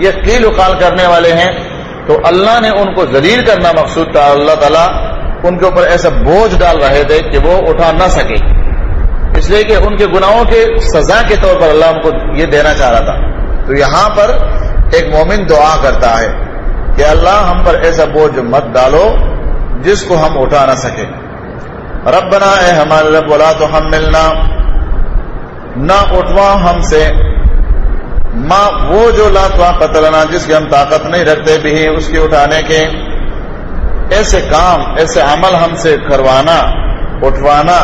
یہ قیل و قال کرنے والے ہیں، تو اللہ نے ان کو ذلیل کرنا مقصود تھا. اللہ تعالیٰ ان کے اوپر ایسا بوجھ ڈال رہے تھے کہ وہ اٹھا نہ سکے، اس لیے کہ ان کے گناہوں کے سزا کے طور پر اللہ ان کو یہ دینا چاہ رہا تھا. تو یہاں پر ایک مومن دعا کرتا ہے کہ اللہ ہم پر ایسا بوجھ مت ڈالو جس کو ہم اٹھا نہ سکیں. ربنا اے ہمارے رب ولا تحملنا، نہ اٹھوا ہم سے، ما وہ جو لا طاقت لنا جس کی ہم طاقت نہیں رکھتے بھی اس کے اٹھانے کے، ایسے کام ایسے عمل ہم سے کروانا اٹھوانا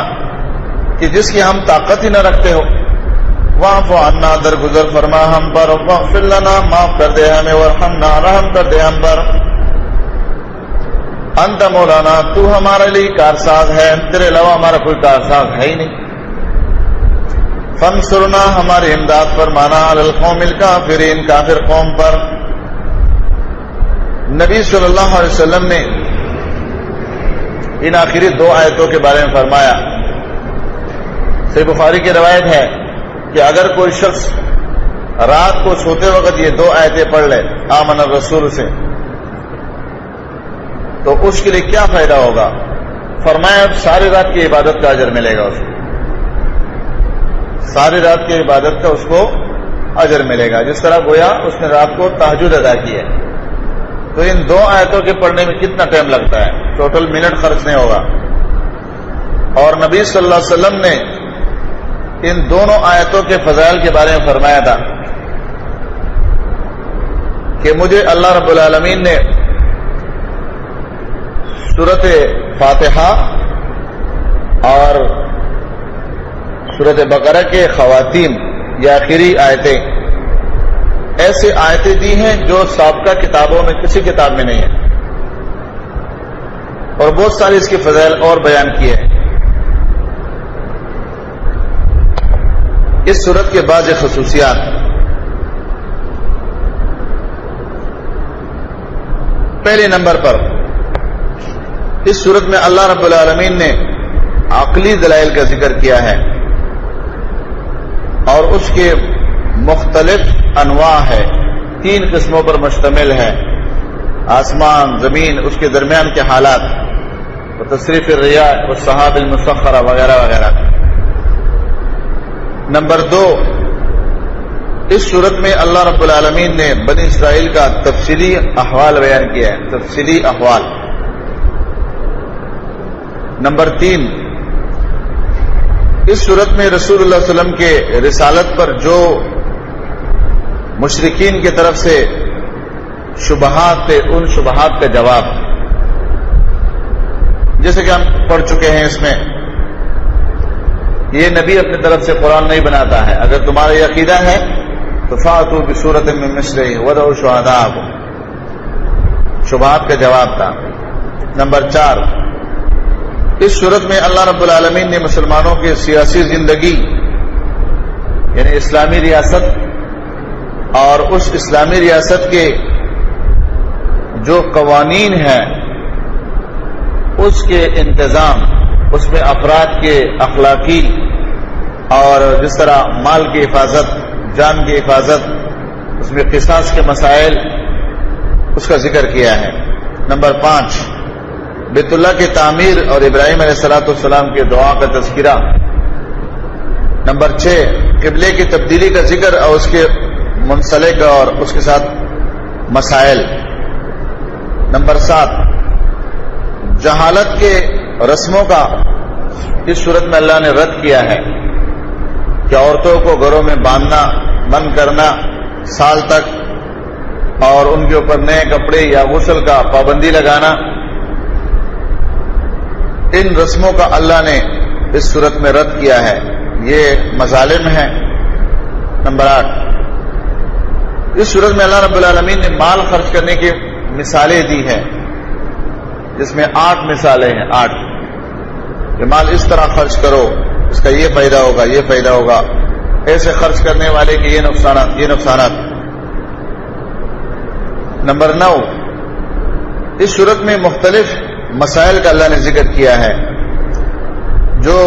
کہ جس کی ہم طاقت ہی نہ رکھتے ہو. واعف عنا، درگزر فرما ہم پر، واغفر لنا، معاف کر دے ہمیں، وارحمنا، رحم کر دے ہم پر. انت مولانا، تو ہمارے لیے کارساز ہے، تیرے علاوہ ہمارا کوئی کارساز ہے ہی نہیں. فانصرنا، ہماری امداد فرمانا، علی القوم الکافرین، کافر قوم پر. نبی صلی اللہ علیہ وسلم نے ان آخری 2 آیتوں کے بارے میں فرمایا. صحیح بخاری کی روایت ہے کہ اگر کوئی شخص رات کو سوتے وقت یہ 2 آیتیں پڑھ لے آمن الرسول سے، تو اس کے لیے کیا فائدہ ہوگا؟ فرمایا ساری رات کی عبادت کا اجر ملے گا، اس کو ساری رات کی عبادت کا اس کو اجر ملے گا، جس طرح گویا اس نے رات کو تہجد ادا کی ہے. تو ان 2 آیتوں کے پڑھنے میں کتنا ٹائم لگتا ہے؟ ٹوٹل منٹ خرچ نہیں ہوگا. اور نبی صلی اللہ علیہ وسلم نے ان دونوں آیتوں کے فضائل کے بارے میں فرمایا تھا کہ مجھے اللہ رب العالمین نے سورۃ فاتحہ اور سورۃ بقرہ کے خواتین یا آخری آیتیں ایسے آیتیں دی ہیں جو سابقہ کتابوں میں کسی کتاب میں نہیں ہے، اور بہت ساری اس کے فضائل اور بیان کیے ہیں. اس سورت کے بعض خصوصیات: پہلے نمبر پر اس سورت میں اللہ رب العالمین نے عقلی دلائل کا ذکر کیا ہے، اور اس کے مختلف انواع ہے، 3 قسموں پر مشتمل ہے: آسمان، زمین، اس کے درمیان کے حالات، اور تصریف الریاح، والسحاب المسخرہ وغیرہ وغیرہ. نمبر 2، اس صورت میں اللہ رب العالمین نے بنی اسرائیل کا تفصیلی احوال بیان کیا ہے، تفصیلی احوال. نمبر 3، اس صورت میں رسول اللہ صلی اللہ علیہ وسلم کے رسالت پر جو مشرکین کی طرف سے شبہات تھے، ان شبہات کا جواب، جیسے کہ ہم پڑھ چکے ہیں. اس میں یہ نبی اپنی طرف سے قرآن نہیں بناتا ہے، اگر تمہارا یہ عقیدہ ہے تو فاتوا بسورۃ من مثلہ وادعوا شہداءکم، شبہات کا جواب تھا. نمبر 4، اس صورت میں اللہ رب العالمین نے مسلمانوں کی سیاسی زندگی یعنی اسلامی ریاست اور اس اسلامی ریاست کے جو قوانین ہیں اس کے انتظام، اس میں افراد کے اخلاقی اور جس طرح مال کی حفاظت، جان کی حفاظت، اس میں قصاص کے مسائل، اس کا ذکر کیا ہے. نمبر 5، بیت اللہ کی تعمیر اور ابراہیم علیہ السلام کے دعا کا تذکرہ. نمبر 6، قبلے کی تبدیلی کا ذکر اور اس کے منسلک اور اس کے ساتھ مسائل. نمبر 7، جہالت کے رسموں کا اس صورت میں اللہ نے رد کیا ہے کہ عورتوں کو گھروں میں باندھنا، بند کرنا سال تک، اور ان کے اوپر نئے کپڑے یا غسل کا پابندی لگانا، ان رسموں کا اللہ نے اس صورت میں رد کیا ہے، یہ مظالم ہیں. نمبر 8، اس صورت میں اللہ رب العالمین نے مال خرچ کرنے کی مثالیں دی ہیں، جس میں 8 مثالیں ہیں. 8 کہ مال اس طرح خرچ کرو، اس کا یہ فائدہ ہوگا، یہ فائدہ ہوگا، ایسے خرچ کرنے والے کے یہ نقصانات، یہ نقصانات. نمبر 9، اس صورت میں مختلف مسائل کا اللہ نے ذکر کیا ہے جو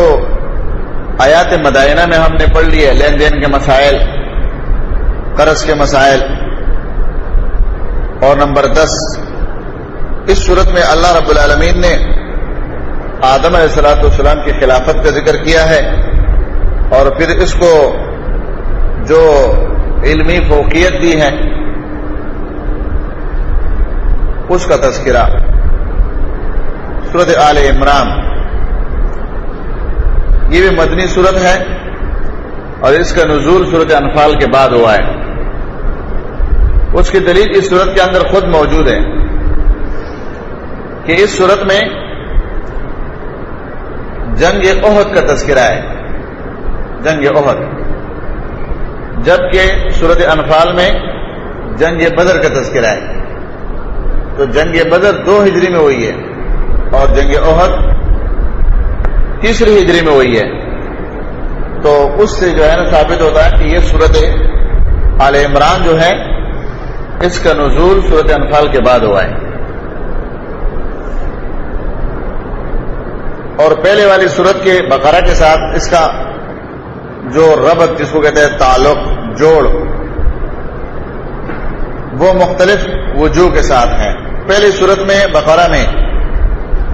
آیات مدائنہ میں ہم نے پڑھ لی ہے، لین دین کے مسائل، قرض کے مسائل، اور نمبر 10، اس صورت میں اللہ رب العالمین نے آدم علیہ السلام کی خلافت کا ذکر کیا ہے، اور پھر اس کو جو علمی فوقیت دی ہے اس کا تذکرہ۔ سورۃ آل عمران یہ بھی مدنی صورت ہے، اور اس کا نزول سورۃ انفال کے بعد ہوا ہے۔ اس کی دلیل اس صورت کے اندر خود موجود ہے کہ اس صورت میں جنگ احد کا تذکرہ ہے، جنگ احد، جبکہ سورۃ انفال میں جنگ بدر کا تذکرہ ہے۔ تو جنگ بدر 2 ہجری میں ہوئی ہے اور جنگ احد 3 ہجری میں ہوئی ہے، تو اس سے جو ہے نا ثابت ہوتا ہے کہ یہ سورۃ آل عمران جو ہے اس کا نزول سورۃ انفال کے بعد ہوا ہے۔ اور پہلے والی سورت کے بقرہ کے ساتھ اس کا جو ربط، جس کو کہتے ہیں تعلق، جوڑ، وہ مختلف وجوہ کے ساتھ ہے۔ پہلی سورت میں بقرہ میں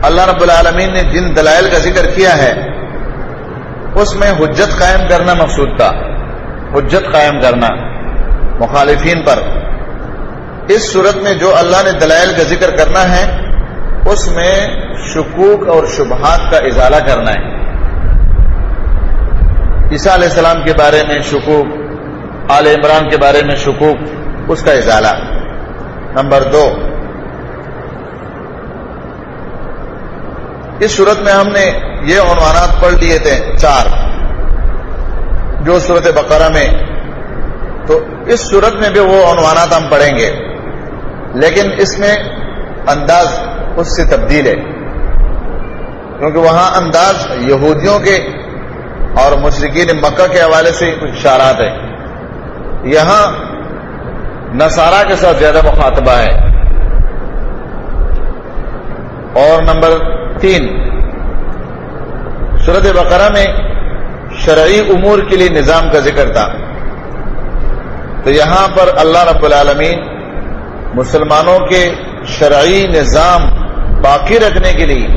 اللہ رب العالمین نے جن دلائل کا ذکر کیا ہے اس میں حجت قائم کرنا مقصود تھا، حجت قائم کرنا مخالفین پر۔ اس صورت میں جو اللہ نے دلائل کا ذکر کرنا ہے اس میں شکوک اور شبہات کا ازالہ کرنا ہے۔ عیسیٰ علیہ السلام کے بارے میں شکوک، آل عمران کے بارے میں شکوک، اس کا ازالہ۔ نمبر 2، اس صورت میں ہم نے یہ عنوانات پڑھ لیے تھے 4 جو سورۃ بقرہ میں، تو اس صورت میں بھی وہ عنوانات ہم پڑھیں گے، لیکن اس میں انداز اس سے تبدیل ہے، کیونکہ وہاں انداز یہودیوں کے اور مشرکین مکہ کے حوالے سے کچھ اشارات ہیں، یہاں نصارہ کے ساتھ زیادہ مخاطبہ ہے۔ اور نمبر 3، سورۃ بقرہ میں شرعی امور کے لیے نظام کا ذکر تھا، تو یہاں پر اللہ رب العالمین مسلمانوں کے شرعی نظام باقی رکھنے کے لیے،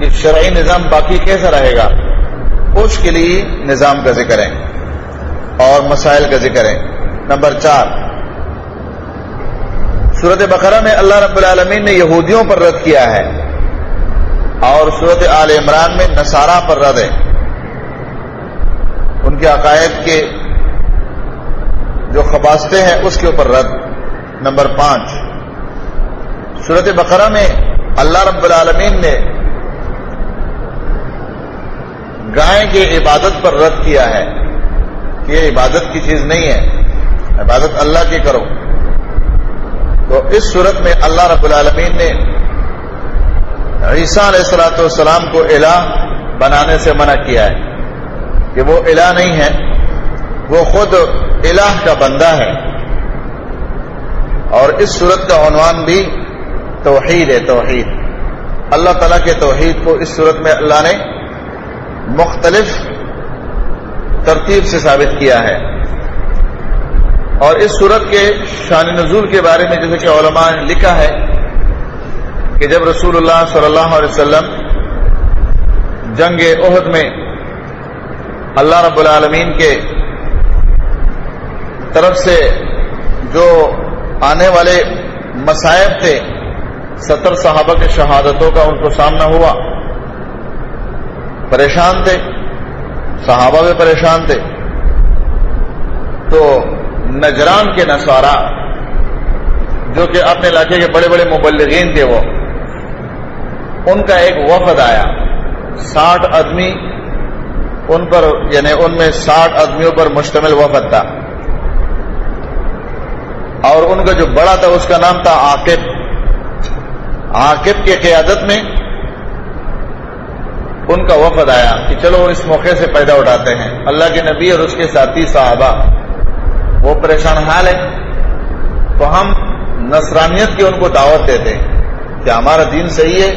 یہ شرعی نظام باقی کیسا رہے گا اس کے لیے نظام کا ذکر ہے اور مسائل کا ذکر ہے۔ نمبر 4، سورۃ بقرہ میں اللہ رب العالمین نے یہودیوں پر رد کیا ہے، اور سورۃ آل عمران میں نصارہ پر رد ہے، ان کے عقائد کے جو خباستیں ہیں اس کے اوپر رد۔ نمبر 5، سورۃ بقرہ میں اللہ رب العالمین نے گائے کی عبادت پر رد کیا ہے کہ یہ عبادت کی چیز نہیں ہے، عبادت اللہ کی کرو۔ تو اس صورت میں اللہ رب العالمین نے عیسیٰ علیہ السلام کو الہ بنانے سے منع کیا ہے کہ وہ الہ نہیں ہے، وہ خود الہ کا بندہ ہے۔ اور اس صورت کا عنوان بھی توحید ہے، توحید، اللہ تعالیٰ کے توحید کو اس صورت میں اللہ نے مختلف ترتیب سے ثابت کیا ہے۔ اور اس صورت کے شان نزول کے بارے میں جیسے کہ علماء نے لکھا ہے کہ جب رسول اللہ صلی اللہ علیہ وسلم جنگ احد میں اللہ رب العالمین کے طرف سے جو آنے والے مصائب تھے، 70 صحابہ کے شہادتوں کا ان کو سامنا ہوا، پریشان تھے، صحابہ بھی پریشان تھے، تو نجران کے نصارہ جو کہ اپنے علاقے کے بڑے بڑے مبلغین تھے، وہ ان کا ایک وفد آیا، 60 آدمی ان پر، یعنی ان میں 60 آدمیوں پر مشتمل وفد تھا، اور ان کا جو بڑا تھا اس کا نام تھا عاقب۔ عاقب کی قیادت میں ان کا وفد آیا کہ چلو اس موقع سے فائدہ اٹھاتے ہیں، اللہ کے نبی اور اس کے ساتھی صحابہ وہ پریشان حال ہے، تو ہم نصرانیت کی ان کو دعوت دیتے ہیں کہ ہمارا دین صحیح ہے،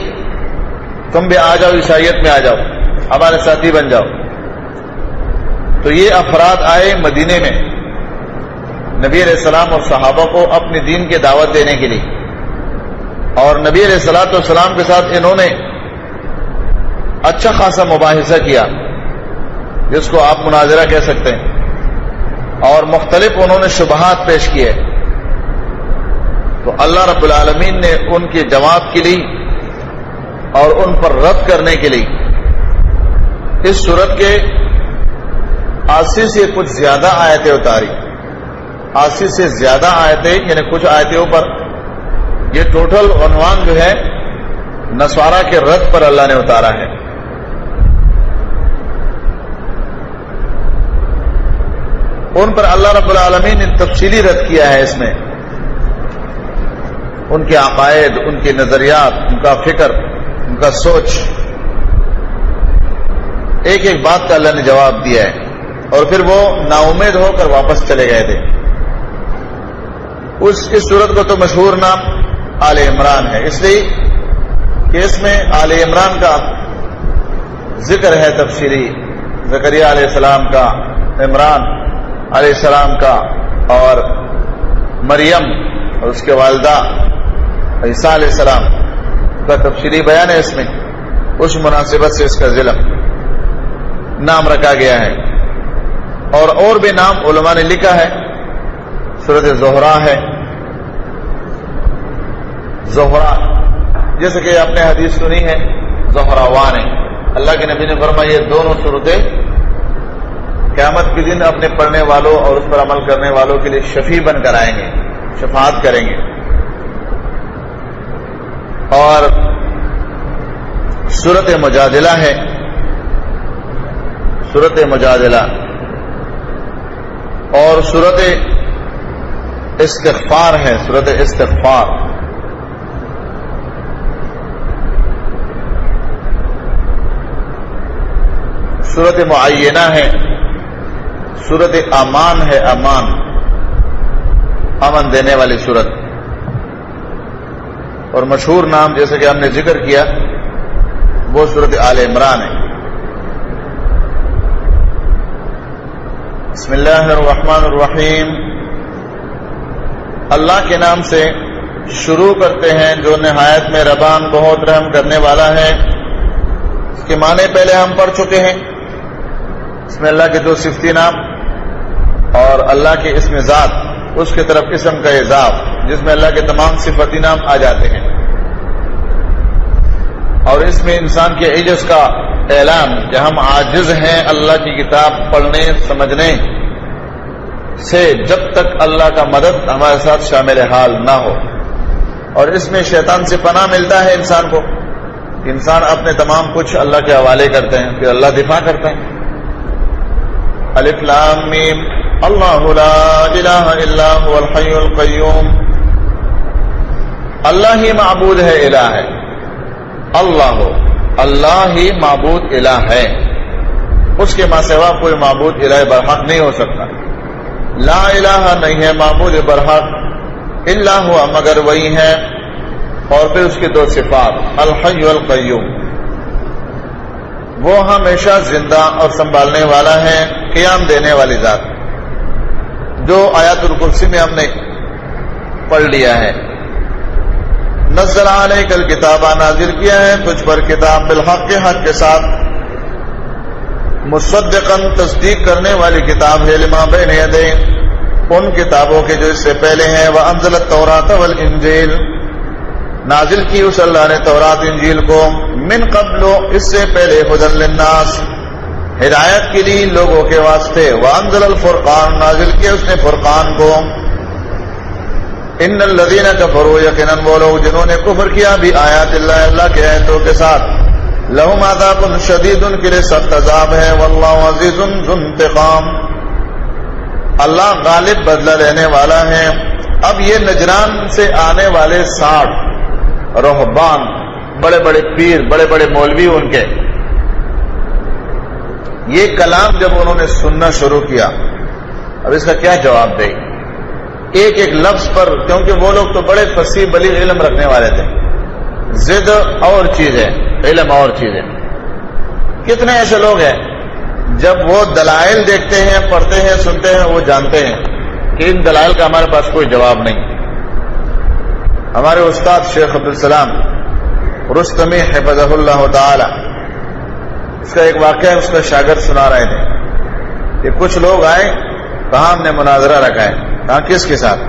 تم بھی آ جاؤ، عیسائیت میں آ جاؤ، ہمارے ساتھی بن جاؤ۔ تو یہ افراد آئے مدینے میں، نبی علیہ السلام اور صحابہ کو اپنے دین کی دعوت دینے کے لیے، اور نبی علیہ الصلوۃ والسلام کے ساتھ انہوں نے اچھا خاصا مباحثہ کیا، جس کو آپ مناظرہ کہہ سکتے ہیں، اور مختلف انہوں نے شبہات پیش کیے، تو اللہ رب العالمین نے ان کے جواب کے لیے اور ان پر رد کرنے کے لیے اس سورت کے 80 سے کچھ زیادہ آیتیں اتاری، 80 سے زیادہ آیتیں، یعنی کچھ آیتوں پر یہ ٹوٹل عنوان جو ہے نصارہ کے رد پر اللہ نے اتارا ہے۔ ان پر اللہ رب العالمین نے تفصیلی رد کیا ہے، اس میں ان کے عقائد، ان کے نظریات، ان کا فکر، ان کا سوچ، ایک ایک بات کا اللہ نے جواب دیا ہے، اور پھر وہ نا امید ہو کر واپس چلے گئے تھے۔ اس سورت کو تو مشہور نام آل عمران ہے، اس لیے کہ اس میں آل عمران کا ذکر ہے تفصیلی، زکریا علیہ السلام کا، عمران علیہ السلام کا، اور مریم اور اس کے والدہ عیسیٰ علیہ السلام کا تفصیلی بیان ہے اس میں، اس مناسبت سے اس کا ضلع نام رکھا گیا ہے۔ اور بھی نام علماء نے لکھا ہے، سورۃ زہرا ہے، زہرا جیسے کہ آپ نے حدیث سنی ہے، زہراوان ہے، اللہ کے نبی نے فرمایا یہ دونوں صورتیں قیامت کے دن اپنے پڑھنے والوں اور اس پر عمل کرنے والوں کے لیے شفیع بن کر آئیں گے، شفاعت کریں گے۔ اور سورۃ مجادلہ ہے، سورۃ مجادلہ، اور سورۃ استغفار ہے، سورۃ استغفار، سورۃ معینہ ہے، سورۃ امان ہے، امان، امن دینے والی سورت، اور مشہور نام جیسے کہ ہم نے ذکر کیا وہ سورۃ آل عمران ہے۔ بسم اللہ الرحمن الرحیم، اللہ کے نام سے شروع کرتے ہیں جو نہایت میں ربان بہت رحم کرنے والا ہے۔ اس کے معنی پہلے ہم پڑھ چکے ہیں، اس میں اللہ کے دو صفتی نام اور اللہ کے اسم ذات، اس کی طرف اسم کا اضاف جس میں اللہ کے تمام صفتی نام آ جاتے ہیں، اور اس میں انسان کے عجز کا اعلان کہ ہم عاجز ہیں اللہ کی کتاب پڑھنے سمجھنے سے جب تک اللہ کا مدد ہمارے ساتھ شامل حال نہ ہو، اور اس میں شیطان سے پناہ ملتا ہے انسان کو، انسان اپنے تمام کچھ اللہ کے حوالے کرتے ہیں، پھر اللہ دفاع کرتا ہے۔ الف لام میم اللہ لا الہ الا هو الحی القیوم، اللہ ہی معبود ہے، الہ ہے، اللہ ہی معبود الہ ہے، اس کے ماں سوا کوئی معبود الہ برحق نہیں ہو سکتا۔ لا الہ نہیں ہے معبود برحق الا ہوا مگر وہی ہے، اور پھر اس کی دو صفات، الحی القیوم، وہ ہمیشہ زندہ اور سنبھالنے والا ہے، قیام دینے والی ذات، جو آیات الکرسی میں ہم نے پڑھ لیا ہے۔ نزل علیک الکتاب، نازل کیا ہے تجھ پر کتاب، بالحق کے حق کے ساتھ، مصدقا تصدیق کرنے والی کتاب ہے، لما بین یدیہ ان کتابوں کے جو اس سے پہلے ہیں، وانزل التوراۃ والانجیل، نازل کی اس اللہ نے تورات انجیل کو، من قبل اس سے پہلے، ہدی للناس ہدایت کے لیے لوگوں کے واسطے، وانزل الفرقان نازل کیا اس نے فرقان کو، ان الذین کفروا یقیناً وہ لوگ جنہوں نے کفر کیا بھی آیات اللہ، اللہ کے آیتوں کے ساتھ، لہم عذاب شدید ان کے لیے سخت عذاب ہے، واللہ عزیز ذو انتقام، اللہ غالب بدلہ لینے والا ہے۔ اب یہ نجران سے آنے والے 60 رہبان، بڑے بڑے پیر، بڑے بڑے مولوی ان کے، یہ کلام جب انہوں نے سننا شروع کیا، اب اس کا کیا جواب دے، ایک ایک لفظ پر، کیونکہ وہ لوگ تو بڑے فصیح بلیغ علم رکھنے والے تھے، ضد اور چیز ہے، علم اور چیز ہے۔ کتنے ایسے لوگ ہیں جب وہ دلائل دیکھتے ہیں، پڑھتے ہیں، سنتے ہیں، وہ جانتے ہیں کہ ان دلائل کا ہمارے پاس کوئی جواب نہیں. ہمارے استاد شیخ عبدالسلام رستمی حفظہ اللہ تعالی، اس کا ایک واقعہ اس کا شاگرد سنا رہے تھے کہ کچھ لوگ آئے، کہاں ہم نے مناظرہ رکھا ہے. کہاں کس کے ساتھ؟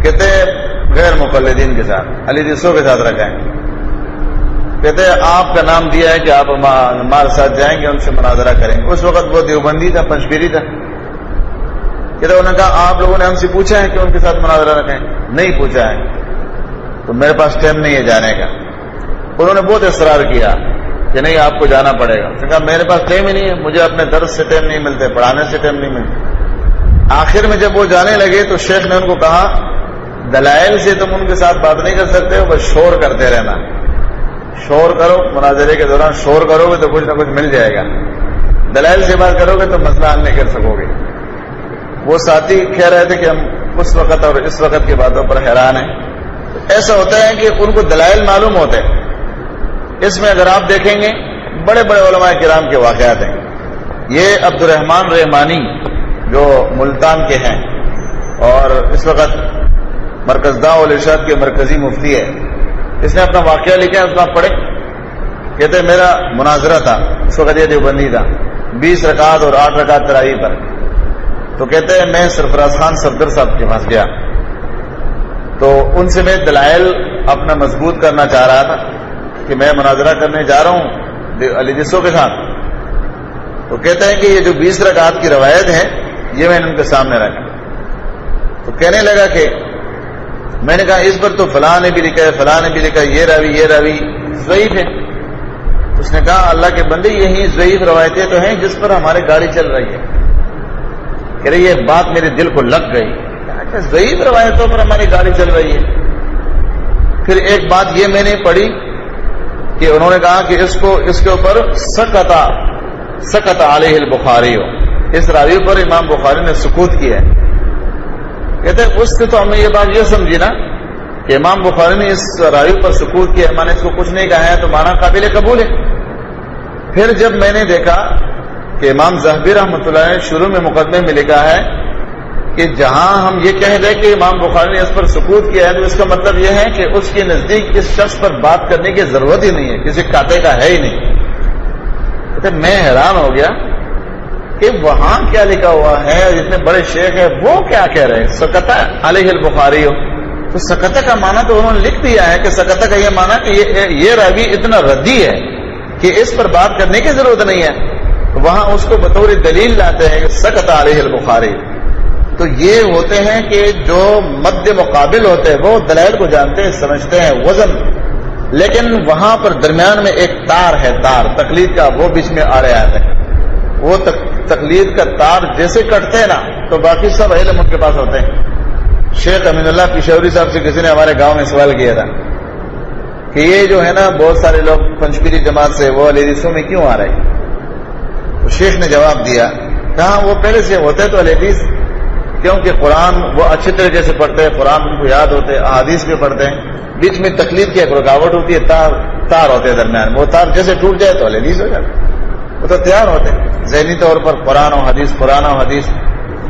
کہتے غیر مقلدین کے ساتھ، علی دیسو کے ساتھ رکھا ہے. کہتے آپ کا نام دیا ہے کہ آپ ہمارے ساتھ جائیں گے، ان سے مناظرہ کریں گے. اس وقت وہ دیوبندی تھا، پنجپیری تھا. کہتے انہوں نے کہا آپ لوگوں نے ہم سے پوچھا ہے کہ ان کے ساتھ مناظرہ رکھیں؟ نہیں پوچھا ہے. تو میرے پاس ٹائم نہیں ہے جانے کا. انہوں نے بہت اصرار کیا کہ نہیں آپ کو جانا پڑے گا. کہا میرے پاس ٹائم ہی نہیں ہے، مجھے اپنے درس سے ٹائم نہیں ملتے، پڑھانے سے ٹائم نہیں ملتے. آخر میں جب وہ جانے لگے تو شیخ نے ان کو کہا دلائل سے تم ان کے ساتھ بات نہیں کر سکتے ہو، بس شور کرتے رہنا. شور کرو، مناظرے کے دوران شور کرو گے تو کچھ نہ کچھ مل جائے گا. دلائل سے بات کرو گے تو مسئلہ حل نہیں کر سکو گے. وہ ساتھی کہہ رہے تھے کہ ہم اس وقت اور اس وقت کی باتوں پر حیران ہیں. ایسا ہوتا ہے کہ ان کو دلائل معلوم ہوتے ہیں. اس میں اگر آپ دیکھیں گے بڑے بڑے علماء کرام کے واقعات ہیں. یہ عبد الرحمن رحمانی جو ملتان کے ہیں اور اس وقت مرکز دعوۃ والارشاد کے مرکزی مفتی ہے، اس نے اپنا واقعہ لکھا ہے، اس کو آپ پڑھیں. کہتے میرا مناظرہ تھا، اس وقت یہ دیوبندی تھا، 20 رکعت اور 8 رکعت تراویح پر. تو کہتے ہیں میں سرفراز خان صفدر صاحب کے پاس گیا تو ان سے میں دلائل اپنا مضبوط کرنا چاہ رہا تھا کہ میں مناظرہ کرنے جا رہا ہوں علی دیسو کے ساتھ. تو کہتے ہیں کہ یہ جو 20 رکعت کی روایت ہے یہ میں نے ان کے سامنے رکھا. تو کہنے لگا کہ میں نے کہا اس پر تو فلاں نے بھی لکھا ہے، فلاں نے بھی لکھا ہے، یہ راوی ضعیف ہے. اس نے کہا اللہ کے بندے یہی ضعیف روایتیں تو ہیں جس پر ہماری گاڑی چل رہی ہے. کہہ رہے یہ بات میرے دل کو لگ گئی، ضعیف روایتوں پر ہماری گاڑی چل رہی ہے. پھر ایک بات یہ میں نے پڑھی کہ انہوں نے کہا کہ اس کے اوپر سکت علیہ البخاری ہو، اس راوی پر امام بخاری نے سکوت کیا ہے. کہتے ہیں اس سے تو ہم نے یہ بات یہ سمجھی نا کہ امام بخاری نے اس راوی پر سکوت کیا، میں نے اس کو کچھ نہیں کہا ہے تو مانا قابل قبول ہے. پھر جب میں نے دیکھا کہ امام ذہبی رحمۃ اللہ نے شروع میں مقدمے میں لکھا ہے کہ جہاں ہم یہ کہہ دیں کہ امام بخاری نے اس پر سکوت کیا ہے تو اس کا مطلب یہ ہے کہ اس کے نزدیک اس شخص پر بات کرنے کی ضرورت ہی نہیں ہے، کسی کاتے کا ہے ہی نہیں. تو میں حیران ہو گیا کہ وہاں کیا لکھا ہوا ہے، جتنے بڑے شیخ ہیں وہ کیا کہہ رہے ہیں سکتہ علیہ البخاری ہو. تو سکتہ کا معنی تو انہوں نے لکھ دیا ہے کہ سکتہ کا یہ معنی کہ یہ راوی اتنا ردی ہے کہ اس پر بات کرنے کی ضرورت نہیں ہے. وہاں اس کو بطور دلیل لاتے ہیں کہ سکتہ علیہ البخاری. تو یہ ہوتے ہیں کہ جو مد مقابل ہوتے ہیں وہ دلائل کو جانتے ہیں، سمجھتے ہیں، وزن. لیکن وہاں پر درمیان میں ایک تار ہے، تار تقلید کا، وہ بیچ میں آ رہا ہے. وہ تقلید کا تار جیسے کٹتے ہیں نا تو باقی سب علم ان کے پاس ہوتے ہیں. شیخ امین اللہ پشاوری صاحب سے کسی نے ہمارے گاؤں میں سوال کیا تھا کہ یہ جو ہے نا بہت سارے لوگ پنجپیری جماعت سے وہ علی حدیثوں میں کیوں آ رہے ہیں؟ تو شیخ نے جواب دیا، کہاں وہ پہلے سے ہوتے تو علی حدیث، کیونکہ قرآن وہ اچھے طریقے سے پڑھتے ہیں، قرآن ان کو یاد ہوتے ہیں، احادیث بھی پڑھتے ہیں. بیچ میں تقلید کی ایک رکاوٹ ہوتی ہے، تار ہوتے ہیں درمیان، وہ تار جیسے ٹوٹ جائے تو علی حدیث ہو جاتا. وہ تو تیار ہوتے ہیں ذہنی طور پر قرآن و حدیث، قرآن و حدیث.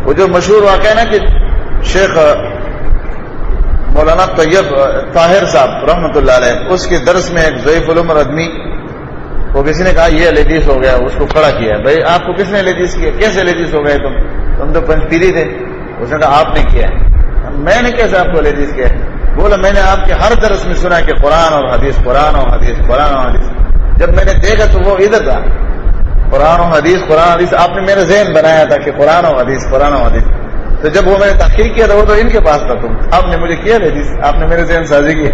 وہ جو مشہور واقعہ ہے نا کہ شیخ مولانا طیب طاہر صاحب رحمۃ اللہ علیہ، اس کے درس میں ایک ضعیف العمر آدمی وہ کسی نے کہا یہ علی حدیث ہو گیا، اس کو کھڑا کیا، بھائی آپ کو کس نے علی حدیث کیا، کیسے علی حدیث ہو گئے تم تو پنجپیری تھے. اس نے کہا آپ نے کیا ہے. میں نے کیسے آپ کو علی حدیث کیا ہے؟ بولا میں نے آپ کے ہر درس میں سنا کہ قرآن اور حدیث، قرآن اور حدیث، قرآن اور حدیث. جب میں نے دیکھا تو وہ ادھر تھا، قرآن و حدیث، قرآن حدیث. آپ نے میرا ذہن بنایا تھا کہ قرآن و حدیث، قرآن و حدیث. تو جب وہ میں نے تحقیق کیا تھا وہ تو ان کے پاس تھا، تم آپ نے مجھے کیا حدیث، آپ نے میرے ذہن سازی کی.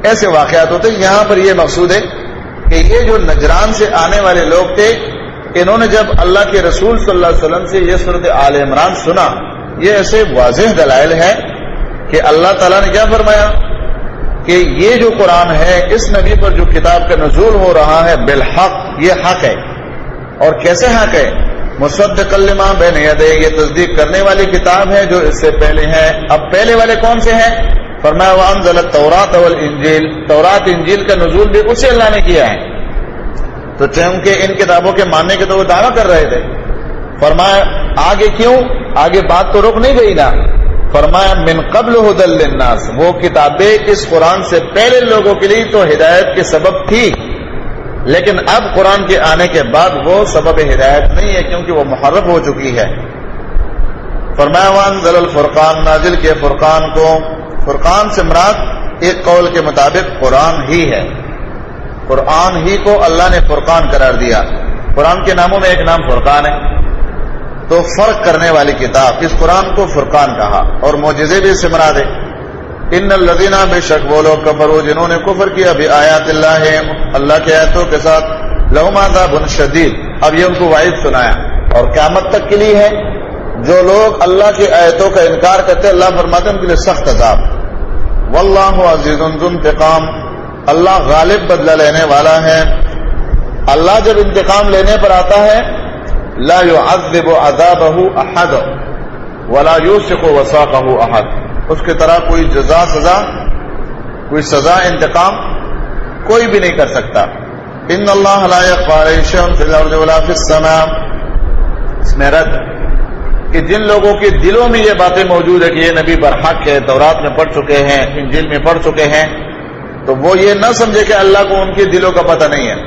ایسے واقعات ہوتے. یہاں پر یہ مقصود ہے کہ یہ جو نجران سے آنے والے لوگ تھے، انہوں نے جب اللہ کے رسول صلی اللہ علیہ وسلم سے یہ سورۃ آل عمران سنا، یہ ایسے واضح دلائل ہے کہ اللہ تعالیٰ نے کیا فرمایا کہ یہ جو قرآن ہے، اس نبی پر جو کتاب کا نزول ہو رہا ہے بالحق، یہ حق ہے. اور کیسے حق ہے؟ مصدقا لما بین یدیہ، یہ تصدیق کرنے والی کتاب ہے جو اس سے پہلے ہے. اب پہلے والے کون سے ہیں؟ فرمایا وانزل التوراۃ والانجیل، تورات انجیل کا نزول بھی اسے اللہ نے کیا ہے. تو چونکہ ان کتابوں کے ماننے کے تو وہ دعویٰ کر رہے تھے، فرمایا آگے کیوں؟ آگے بات تو رک نہیں گئی نا. فرمایا من قبل ھدی للناس، وہ کتابیں اس قرآن سے پہلے لوگوں کے لیے تو ہدایت کے سبب تھی، لیکن اب قرآن کے آنے کے بعد وہ سبب ہدایت نہیں ہے کیونکہ وہ محرف ہو چکی ہے. فرمایا وانزل الفرقان، نازل کے فرقان کو. فرقان سے مراد ایک قول کے مطابق قرآن ہی ہے. قرآن ہی کو اللہ نے فرقان قرار دیا. قرآن کے ناموں میں ایک نام فرقان ہے، تو فرق کرنے والی کتاب، اس قرآن کو فرقان کہا. اور معجزے بھی اس سے مراد ہے. ان الذین، بے شک وہ لوگ کفروا جنہوں نے کفر کیا بآیات اللہ، اللہ کے آیتوں کے ساتھ، لہم عذاب شدید، اب یہ ان کو وعید سنایا اور قیامت تک کے لیے ہے. جو لوگ اللہ کی آیتوں کا انکار کرتے ہیں اللہ فرماتے ہیں ان کے لیے سخت عذاب. واللہ عزیز ذو انتقام، اللہ غالب بدلہ لینے والا ہے. اللہ جب انتقام لینے پر آتا ہے لا يعذب عذابه احد ولا يوثق وثاقه احد، اس کی طرح کوئی جزا سزا، کوئی سزا انتقام کوئی بھی نہیں کر سکتا. ان اللہ لا يخفى عليه شيء في الارض ولا في السماء، اس میں رد کہ جن لوگوں کے دلوں میں یہ باتیں موجود ہے کہ یہ نبی برحق ہے، تورات میں پڑھ چکے ہیں، انجیل میں پڑھ چکے ہیں، تو وہ یہ نہ سمجھے کہ اللہ کو ان کے دلوں کا پتہ نہیں ہے.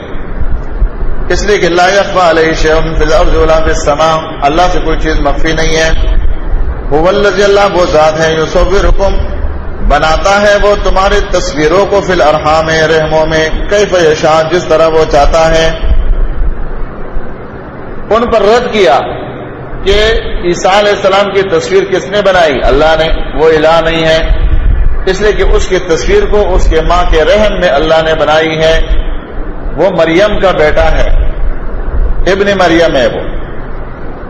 اس لیے کہ لا يخفى عليه شيء في الارض ولا في السماء، اللہ سے کوئی چیز مخفی نہیں ہے. هو الذي، اللہ وہ ذات ہے، يصوركم، بناتا ہے وہ تمہاری تصویروں کو، فی الارحام، رحموں میں، کیف یشاء، جس طرح وہ چاہتا ہے. ان پر رد کیا کہ عیسیٰ علیہ السلام کی تصویر کس نے بنائی؟ اللہ نے، وہ الہ نہیں ہے. اس لیے کہ اس کی تصویر کو اس کے ماں کے رحم میں اللہ نے بنائی ہے. وہ مریم کا بیٹا ہے، ابن مریم ہے وہ.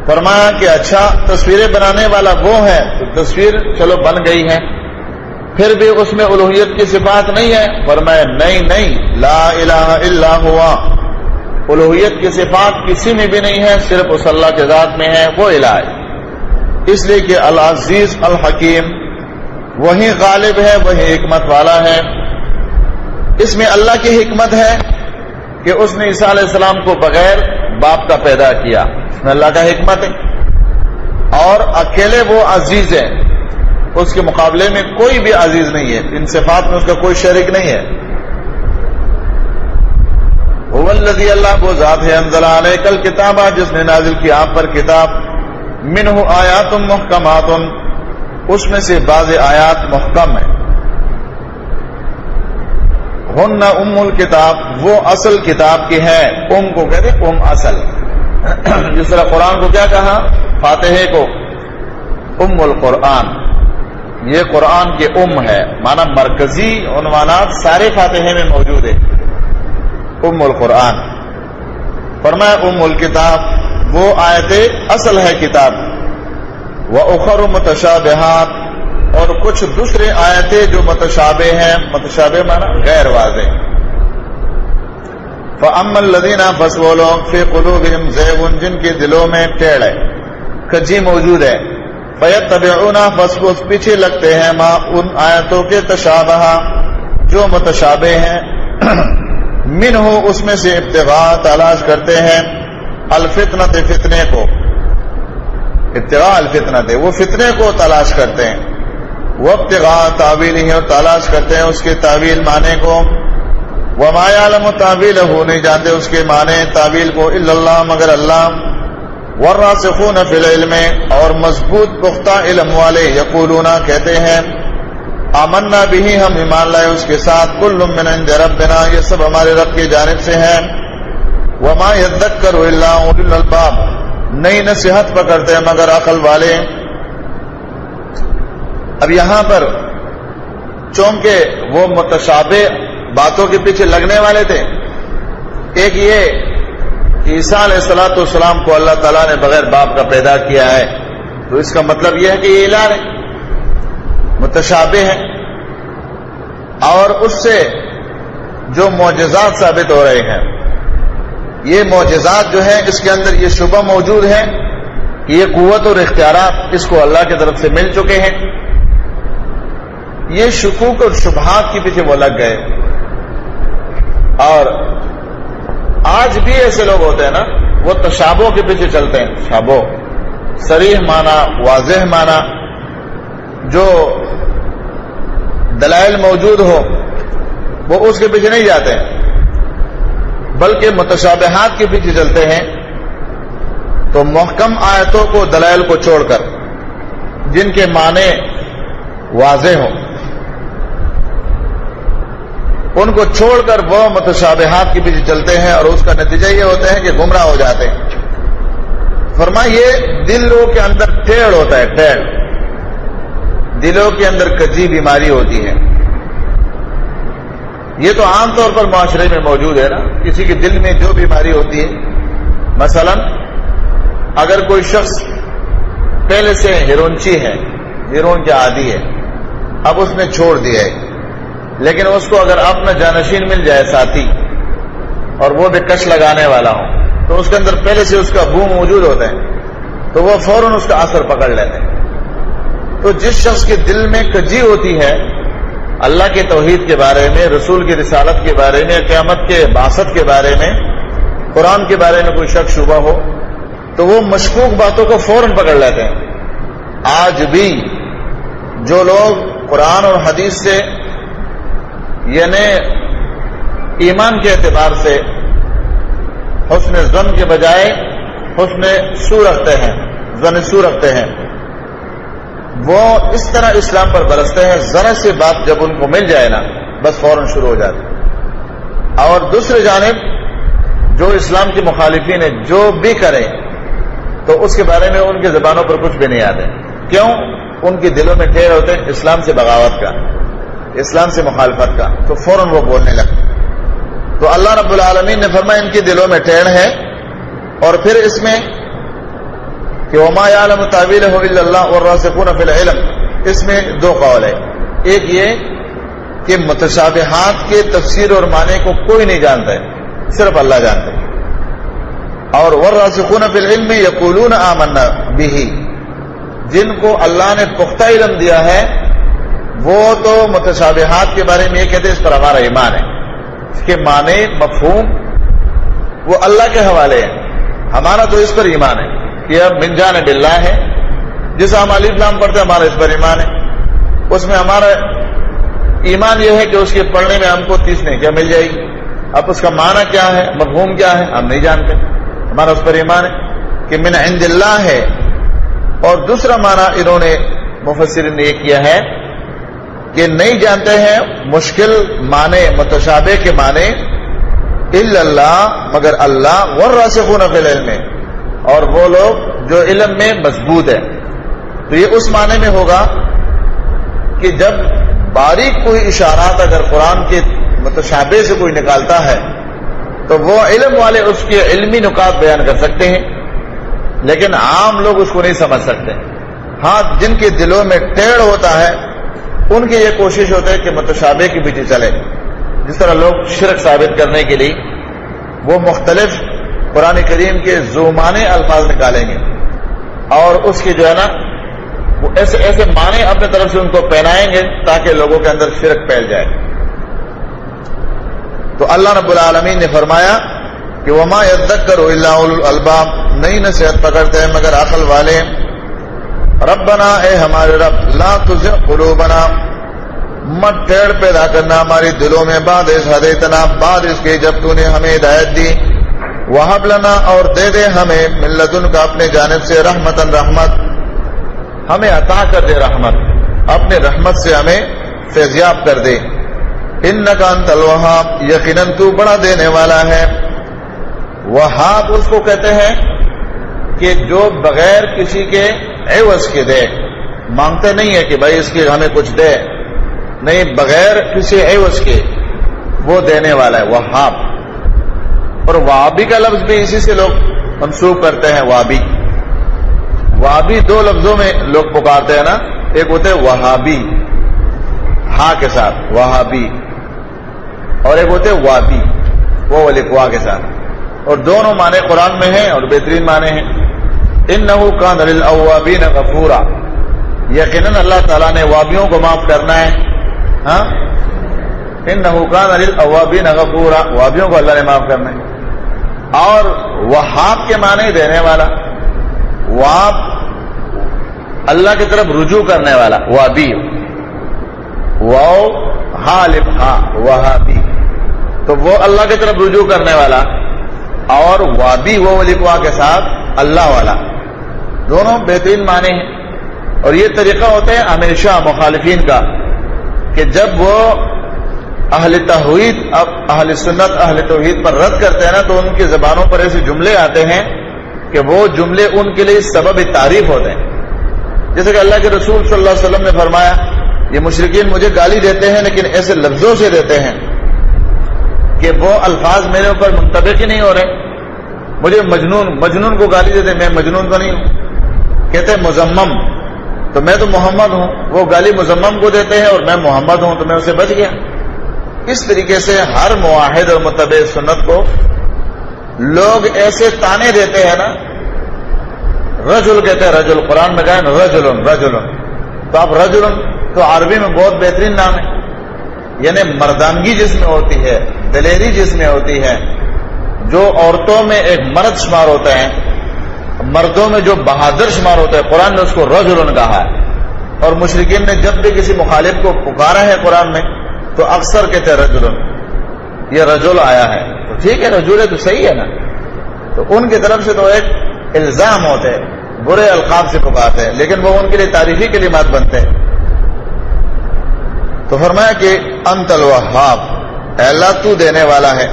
فرمایا کہ اچھا تصویریں بنانے والا وہ ہے، تو تصویر چلو بن گئی ہے، پھر بھی اس میں الوہیت کی صفات نہیں ہے. فرمایا نہیں، لا الہ الا ہوا، الوہیت کی صفات کسی میں بھی نہیں ہے، صرف اس اللہ کے ذات میں ہے، وہ الہ ہے. اس لیے کہ العزیز الحکیم، وہی غالب ہے، وہی حکمت والا ہے. اس میں اللہ کی حکمت ہے کہ اس نے عیسیٰ علیہ السلام کو بغیر باپ کا پیدا کیا، اس میں اللہ کا حکمت ہے. اور اکیلے وہ عزیز ہے، اس کے مقابلے میں کوئی بھی عزیز نہیں ہے، ان صفات میں اس کا کوئی شریک نہیں ہے. هو الذی، اللہ وہ ذات ہے، انزل علیک الکتاب، جس نے نازل کی آپ پر کتاب، منہ آیات محکمات، اس میں سے بعض آیات محکم ہیں. ہن ام الکتاب، وہ اصل کتاب کی ہے. ام کو کہتے ام اصل، جس طرح قرآن کو کیا کہا؟ فاتحے کو ام القرآن، یہ قرآن کی ام ہے، مانا مرکزی عنوانات سارے فاتحے میں موجود ہے. ام القرآن. فرمایا ام الکتاب، وہ آیتیں اصل ہے کتاب. وَأُخَرُ مُتَشَابِهَاتٌ، اور کچھ دوسرے آیتیں جو متشابہ ہیں، متشابہ مانا غیر واضح. فَأَمَّا الَّذِينَ، بس وہ لوگ، فِي قُلُوبِهِمْ زَيْغٌ، جن کے دلوں میں ٹیڑھ ہے، کجی موجود ہے، فَيَتَّبِعُونَ، بس وہ پیچھے لگتے ہیں، مَا، ان آیتوں کے، تشابہ، جو متشابہ ہیں، منہ، اس میں سے، ابتغاء، تلاش کرتے ہیں، الفتنۃ، فتنے کو، ابتغاء الفتنۃ، وہ فتنے کو تلاش کرتے ہیں. وابتغاء تاویلہ، اور تلاش کرتے ہیں اس کے تعویل معنی کو. وما یعلم تاویلہ، نہیں جانتے اس کے معنی تعویل کو، الا اللہ، مگر اللہ. والراسخون فی العلم، اور مضبوط پختہ علم والے، یقولون، کہتے ہیں، آمنا بہ، ہم ایمان لائے اس کے ساتھ، کل من عند ربنا، یہ سب ہمارے رب کی جانب سے ہے. وما یذکر الا اولو الالباب، نئی نصیحت پکڑتے ہیں مگر عقل والے. اب یہاں پر چونکہ وہ متشابہ باتوں کے پیچھے لگنے والے تھے، ایک یہ کہ عیسیٰ علیہ السلام کو اللہ تعالیٰ نے بغیر باپ کا پیدا کیا ہے، تو اس کا مطلب یہ ہے کہ یہ الہ ہے، متشابہ ہے. اور اس سے جو معجزات ثابت ہو رہے ہیں، یہ معجزات جو ہیں، اس کے اندر یہ شبہ موجود ہے کہ یہ قوت اور اختیارات اس کو اللہ کی طرف سے مل چکے ہیں. یہ شکوک اور شبہات کے پیچھے وہ لگ گئے. اور آج بھی ایسے لوگ ہوتے ہیں نا وہ تشابہ کے پیچھے چلتے ہیں. تشابہ صریح معنی، واضح معنی، جو دلائل موجود ہو وہ اس کے پیچھے نہیں جاتے ہیں، بلکہ متشابہات کے پیچھے چلتے ہیں. تو محکم آیتوں کو، دلائل کو چھوڑ کر، جن کے معنی واضح ہوں، ان کو چھوڑ کر وہ متشابہات کے پیچھے چلتے ہیں، اور اس کا نتیجہ یہ ہوتا ہے کہ گمراہ ہو جاتے ہیں. فرمایا یہ دلوں کے اندر ٹیڑھ ہوتا ہے، ٹیڑھ. دلوں کے اندر کجی بیماری ہوتی ہے. یہ تو عام طور پر معاشرے میں موجود ہے نا. کسی کے دل میں جو بیماری ہوتی ہے، مثلا اگر کوئی شخص پہلے سے ہیرونچی ہے، ہیرون کے عادی ہے، اب اس نے چھوڑ دیا ہے، لیکن اس کو اگر اپنا جانشین مل جائے ساتھی، اور وہ بھی کش لگانے والا ہو، تو اس کے اندر پہلے سے اس کا بو موجود ہوتا ہے، تو وہ فوراً اس کا اثر پکڑ لیتے ہیں. تو جس شخص کے دل میں کجی ہوتی ہے، اللہ کے توحید کے بارے میں، رسول کی رسالت کے بارے میں، قیامت کے بعثت کے بارے میں، قرآن کے بارے میں کوئی شک شبہ ہو، تو وہ مشکوک باتوں کو فوراً پکڑ لیتے ہیں. آج بھی جو لوگ قرآن اور حدیث سے، یعنی ایمان کے اعتبار سے حسن ظن کے بجائے حسن سو رکھتے ہیں، ظن سو رکھتے ہیں، وہ اس طرح اسلام پر برستے ہیں، ذرا سی بات جب ان کو مل جائے نا، بس فوراً شروع ہو جاتے. اور دوسری جانب جو اسلام کے مخالفین ہیں، جو بھی کریں تو اس کے بارے میں ان کی زبانوں پر کچھ بھی نہیں آتے. کیوں؟ ان کے دلوں میں ٹھہر ہوتے ہیں اسلام سے بغاوت کا، اسلام سے مخالفت کا، تو فوراً وہ بولنے لگتے. تو اللہ رب العالمین نے فرمایا ان کے دلوں میں ٹھہر ہے. اور پھر اس میں کہ وما یعلم تاویلہ الا اللہ والراسخون فی العلم، اس میں دو قول ہے. ایک یہ کہ متشابہات کے تفسیر اور معنی کو کوئی نہیں جانتا ہے، صرف اللہ جانتا ہے. اور والراسخون فی العلم یقولون آمنا بہ، جن کو اللہ نے پختہ علم دیا ہے وہ تو متشابہات کے بارے میں یہ کہتے ہیں اس پر ہمارا ایمان ہے. اس کے معنی، مفہوم وہ اللہ کے حوالے ہیں، ہمارا تو اس پر ایمان ہے کہ اب من جانب اللہ ہے. جس ہم الف لام پڑھتے ہیں ہمارا اس پر ایمان ہے. اس میں ہمارا ایمان یہ ہے کہ اس کے پڑھنے میں ہم کو 30 نہیں کیا مل جائے گی. اب اس کا معنی کیا ہے، مفہوم کیا ہے، ہم نہیں جانتے، ہمارا اس پر ایمان ہے کہ من عند اللہ ہے. اور دوسرا معنی انہوں نے مفسرین نے یہ کیا ہے کہ نہیں جانتے ہیں مشکل معنی، متشابہ کے معنی، الا اللہ، مگر اللہ، والراسخون فی العلم، اور وہ لوگ جو علم میں مضبوط ہیں. تو یہ اس معنی میں ہوگا کہ جب باریک کوئی اشارات اگر قرآن کے متشابہ سے کوئی نکالتا ہے تو وہ علم والے اس کے علمی نکات بیان کر سکتے ہیں، لیکن عام لوگ اس کو نہیں سمجھ سکتے. ہاں جن کے دلوں میں ٹیڑھ ہوتا ہے ان کی یہ کوشش ہوتا ہے کہ متشابہ کے پیچھے چلے. جس طرح لوگ شرک ثابت کرنے کے لیے وہ مختلف قرآن کریم کے زومانے الفاظ نکالیں گے، اور اس کی جو ہے نا وہ ایسے ایسے معنی اپنے طرف سے ان کو پہنائیں گے تاکہ لوگوں کے اندر شرک پھیل جائے. تو اللہ رب العالمین نے فرمایا کہ وما یذکر الا اولو الالباب، نہیں نصیحت پکڑتے ہیں مگر عقل والے. ربنا، اے ہمارے رب، لا تزغ قلوبنا، مت ٹیڑھ پیدا کرنا ہمارے دلوں میں، بعد از ہدیتنا، بعد اس کے جب تو نے ہمیں ہدایت دی. وہب لنا، اور دے دے ہمیں، من لدن کا، اپنے جانب سے، رحمتن، رحمت، ہمیں عطا کر دے رحمت، اپنے رحمت سے ہمیں فیضیاب کر دے. انک انت الوہاب، یقیناً تو بڑا دینے والا ہے. وہاب اس کو کہتے ہیں کہ جو بغیر کسی کے عوض کے دے، مانگتے نہیں ہے کہ بھائی اس کے ہمیں کچھ دے، نہیں، بغیر کسی عوض کے وہ دینے والا ہے، وہاب. اور وہابی کا لفظ بھی اسی سے لوگ منسوب کرتے ہیں. وہابی دو لفظوں میں لوگ پکارتے ہیں نا، ایک ہوتے ہیں وہابی ہاں کے ساتھ وہابی، اور ایک ہوتے ہیں وابی وہ لکھوا کے ساتھ، اور دونوں معنی قرآن میں ہیں اور بہترین معنی ہیں. انہ کان للاوابین غفورا، یقیناً اللہ تعالیٰ نے وابیوں کو معاف کرنا ہے. ہاں، انہ کان للاوابین غفورا، وابیوں کو اللہ نے معاف کرنا ہے. اور وہاب کے معنی دینے والا، واب اللہ کی طرف رجوع کرنے والا، وابی، واو حالف ہاں وہابی، تو وہ اللہ کی طرف رجوع کرنے والا، اور وابی وہ لکھوا کے ساتھ اللہ والا، دونوں بہترین معنی ہیں۔ اور یہ طریقہ ہوتا ہے ہمیشہ مخالفین کا کہ جب وہ اہل توحید اہل سنت اہل توحید پر رد کرتے ہیں نا، تو ان کی زبانوں پر ایسے جملے آتے ہیں کہ وہ جملے ان کے لیے سبب تعریف ہوتے ہیں۔ جیسے کہ اللہ کے رسول صلی اللہ علیہ وسلم نے فرمایا یہ مشرکین مجھے گالی دیتے ہیں لیکن ایسے لفظوں سے دیتے ہیں کہ وہ الفاظ میرے اوپر منطبق ہی نہیں ہو رہے۔ مجھے مجنون کو گالی دیتے، میں مجنون تو نہیں ہوں، کہتے مزمم، تو میں تو محمد ہوں، وہ گالی مزمم کو دیتے ہیں اور میں محمد ہوں، تو میں اسے بچ گیا۔ اس طریقے سے ہر موحد اور متبع سنت کو لوگ ایسے تانے دیتے ہیں نا، رجل کہتے ہیں، رجل قرآن میں کہیں رجل، تو آپ رجل تو عربی میں بہت بہترین نام ہے، یعنی مردانگی جس میں ہوتی ہے، دلیری جس میں ہوتی ہے، جو عورتوں میں ایک مرد شمار ہوتا ہے، مردوں میں جو بہادر شمار ہوتا ہے، قرآن نے اس کو رجل کہا ہے۔ اور مشرکین نے جب بھی کسی مخالف کو پکارا ہے قرآن میں تو اکثر کہتے ہیں رجل، یہ رجل آیا ہے، تو ٹھیک ہے رجل ہے تو صحیح ہے نا، تو ان کی طرف سے تو ایک الزام ہوتے ہیں، برے القاب سے پکارتے ہیں، لیکن وہ ان کے لیے تعریفی کلمات بنتے ہیں۔ تو فرمایا کہ انت الوہاب، اے اللہ تو دینے والا ہے،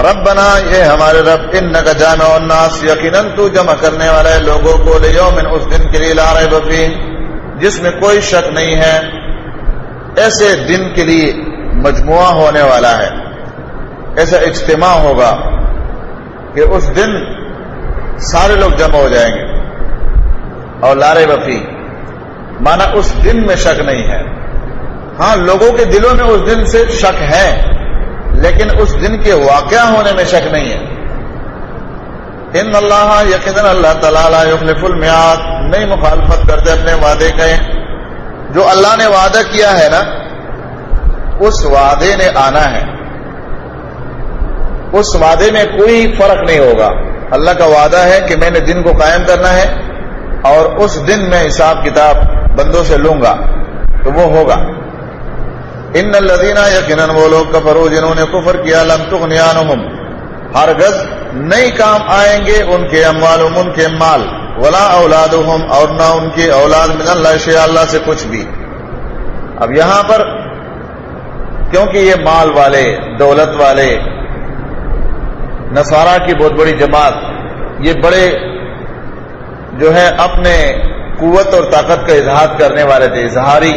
ربنا یہ ہمارے رب، انک جامع الناس، یقیناً تو جمع کرنے والا ہے لوگوں کو، لیوم اس دن کے لیے لا ریب فیہ، جس میں کوئی شک نہیں ہے، ایسے دن کے لیے مجموعہ ہونے والا ہے، ایسا اجتماع ہوگا کہ اس دن سارے لوگ جمع ہو جائیں گے۔ اور لا ریب فیہ مانا اس دن میں شک نہیں ہے، ہاں لوگوں کے دلوں میں اس دن سے شک ہے لیکن اس دن کے واقعہ ہونے میں شک نہیں ہے۔ ان اللہ یقیناً اللہ تعالیٰ لا یخلف المیعاد، نہیں مخالفت کرتے اپنے وعدے کا، جو اللہ نے وعدہ کیا ہے نا اس وعدے نے آنا ہے، اس وعدے میں کوئی فرق نہیں ہوگا۔ اللہ کا وعدہ ہے کہ میں نے دن کو قائم کرنا ہے اور اس دن میں حساب کتاب بندوں سے لوں گا، تو وہ ہوگا۔ ان الذین یقیناً وہ لوگ کفروا جنہوں نے کفر کیا، لن تغنی عنہم ہرگز نہیں کام آئیں گے ان کے اموالہم ان کے مال، ولا اولادہم اور نہ ان کی اولاد، من اللہ شیئا اللہ سے کچھ بھی۔ اب یہاں پر کیونکہ یہ مال والے دولت والے نصارہ کی بہت بڑی جماعت، یہ بڑے جو ہے اپنے قوت اور طاقت کا اظہار کرنے والے تھے، اظہاری،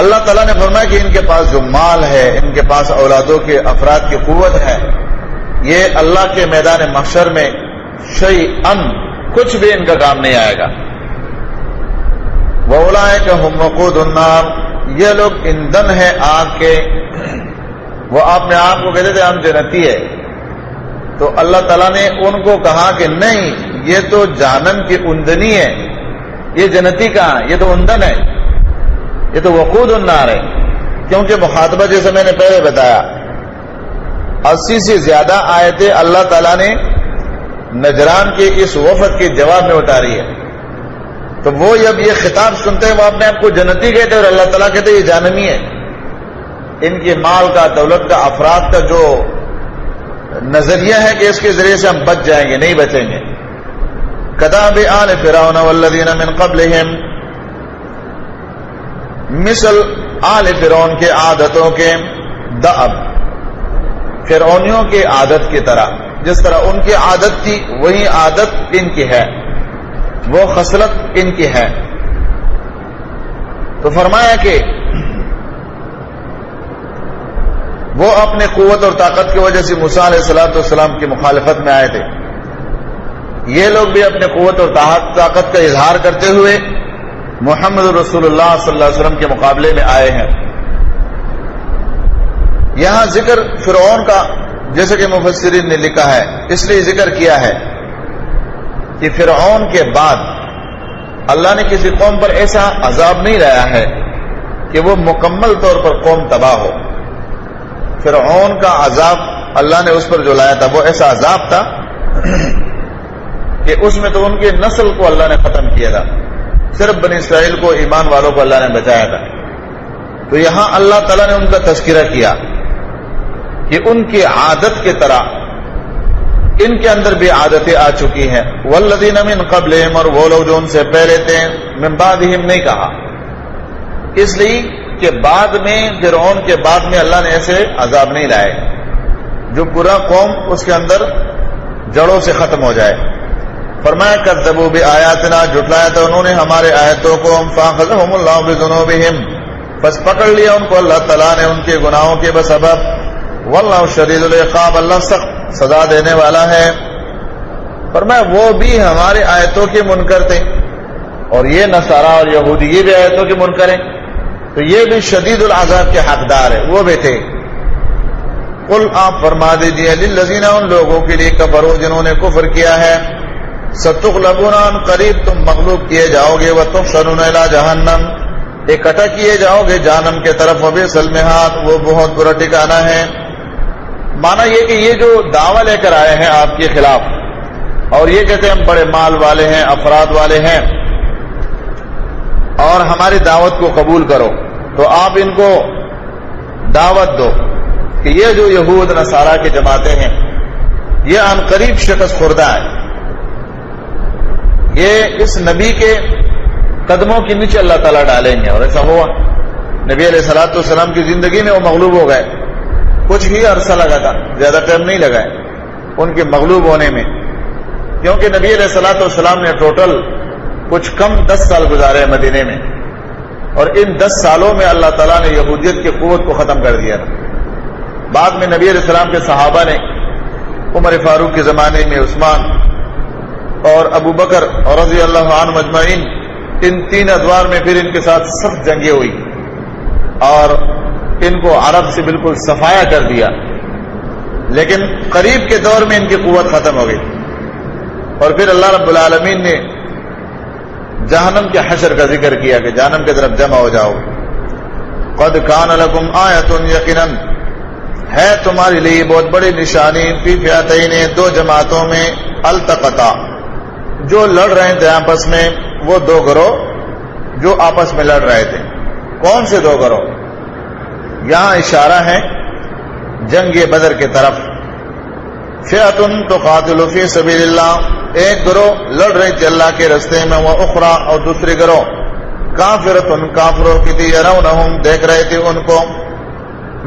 اللہ تعالیٰ نے فرمایا کہ ان کے پاس جو مال ہے، ان کے پاس اولادوں کے افراد کی قوت ہے، یہ اللہ کے میدان محشر میں شیئن کچھ بھی ان کا کام نہیں آئے گا۔ وَأُولَٰئِكَ هُمْ وَقُودُ النَّارِ، یہ لوگ ایندھن ہے آگ کے۔ وہ اپنے آپ کو کہتے تھے ہم جنتی ہے، تو اللہ تعالیٰ نے ان کو کہا کہ نہیں، یہ تو جہنم کی ایندھنی ہے، یہ جنتی کہاں، یہ تو ایندھن ہے، یہ تو وقود النار ہے۔ کیونکہ مخاطبہ جیسے میں نے پہلے بتایا 80 سے زیادہ آیتیں اللہ تعالیٰ نے نجران کے اس وفد کے جواب میں اتاری ہے، تو وہ جب یہ خطاب سنتے ہیں وہ اپنے آپ کو جنتی کہتے ہیں اور اللہ تعالیٰ کہتے ہیں یہ جہنمی ہے۔ ان کے مال کا، دولت کا، افراد کا جو نظریہ ہے کہ اس کے ذریعے سے ہم بچ جائیں گے، نہیں بچیں گے۔ کداب آل فرعون والذین من قبلہم، مثل آل فرعون کے عادتوں کے، دأب فرعونیوں کے عادت کی طرح، جس طرح ان کی عادت تھی وہی عادت ان کی ہے، وہ خصلت ان کی ہے۔ تو فرمایا کہ وہ اپنے قوت اور طاقت کی وجہ سے موسیٰ علیہ السلام کی مخالفت میں آئے تھے، یہ لوگ بھی اپنے قوت اور طاقت کا اظہار کرتے ہوئے محمد رسول اللہ صلی اللہ علیہ وسلم کے مقابلے میں آئے ہیں۔ یہاں ذکر فرعون کا جیسے کہ مفسرین نے لکھا ہے اس لیے ذکر کیا ہے کہ فرعون کے بعد اللہ نے کسی قوم پر ایسا عذاب نہیں لایا ہے کہ وہ مکمل طور پر قوم تباہ ہو۔ فرعون کا عذاب اللہ نے اس پر جو لایا تھا وہ ایسا عذاب تھا کہ اس میں تو ان کی نسل کو اللہ نے ختم کیا تھا، صرف بنی اسرائیل کو، ایمان والوں کو اللہ نے بچایا تھا۔ تو یہاں اللہ تعالیٰ نے ان کا تذکرہ کیا کہ ان کی عادت کی طرح ان کے اندر بھی عادتیں آ چکی ہیں۔ والذین من قبلہم، اور وہ لوگ جو ان سے پہلے تھے، من بعدہم نہیں کہا اس لیے کہ بعد میں فرعون کے بعد میں اللہ نے ایسے عذاب نہیں لائے جو پورا قوم اس کے اندر جڑوں سے ختم ہو جائے۔ فرمایا کذبوا بآیاتنا، جھٹلایا تھا انہوں نے ہمارے آیتوں کو، فاخذہم اللہ بذنوبہم، بس پکڑ لیا ان کو اللہ تعالیٰ نے ان کے گناہوں کے بسبب۔ واللہ شدید العقاب، اللہ سخت سزا دینے والا ہے۔ فرمایا وہ بھی ہمارے آیتوں کے منکر تھے، اور یہ نصارہ اور یہودی یہ بھی آیتوں کے منکر ہیں، تو یہ بھی شدید العذاب کے حقدار ہے، وہ بھی تھے۔ قل آپ فرما دیجئے للذین، ان لوگوں کے لیے کفروا جنہوں نے کفر کیا ہے، ستغلبون، ان قریب تم مغلوب کیے جاؤ گے، وتحشرون الی جہنم، اکٹھا کیے جاؤ گے جہنم کے طرف، وبئس المہاد، وہ بہت برا ٹھکانہ ہے۔ مانا یہ کہ یہ جو دعویٰ لے کر آئے ہیں آپ کے خلاف، اور یہ کہتے ہیں ہم بڑے مال والے ہیں، افراد والے ہیں، اور ہماری دعوت کو قبول کرو، تو آپ ان کو دعوت دو کہ یہ جو یہود نصارہ کی جماعتیں ہیں یہ عن قریب شکست خوردہ ہے، یہ اس نبی کے قدموں کے نیچے اللہ تعالیٰ ڈالیں گے۔ اور ایسا ہوا، نبی علیہ الصلوۃ والسلام کی زندگی میں وہ مغلوب ہو گئے، کچھ ہی عرصہ لگا تھا، زیادہ ٹائم نہیں لگا ہے ان کے مغلوب ہونے میں، کیونکہ نبی علیہ الصلوۃ والسلام نے ٹوٹل کچھ کم 10 سال گزارے مدینے میں، اور ان 10 سالوں میں اللہ تعالیٰ نے یہودیت کی قوت کو ختم کر دیا تھا۔ بعد میں نبی علیہ السلام کے صحابہ نے عمر فاروق کے زمانے میں عثمان اور ابو بکر اور رضی اللہ عنہ مجمعین، ان 3 ادوار میں پھر ان کے ساتھ سخت جنگیں ہوئی اور ان کو عرب سے بالکل صفایا کر دیا، لیکن قریب کے دور میں ان کی قوت ختم ہو گئی، اور پھر اللہ رب العالمین نے جہنم کے حشر کا ذکر کیا کہ جہنم کی طرف جمع ہو جاؤ۔ قد کان لکم آیۃ، یقیناً ہے تمہارے لیے بہت بڑی نشانی، فی فئتین، 2 جماعتوں میں، التقطا، جو لڑ رہے تھے آپس میں، وہ 2 گروہ جو آپس میں لڑ رہے تھے۔ کون سے 2 گروہ؟ یہاں اشارہ ہے جنگ بدر کی طرف۔ فئۃ تقاتل فی سبیل اللہ، ایک گروہ لڑ رہی تھی اللہ کے راستے میں، وہ اخرى، اور دوسری گروہ کافرۃ، کافروں کی تھی، یرونہم، دیکھ رہے تھے ان کو،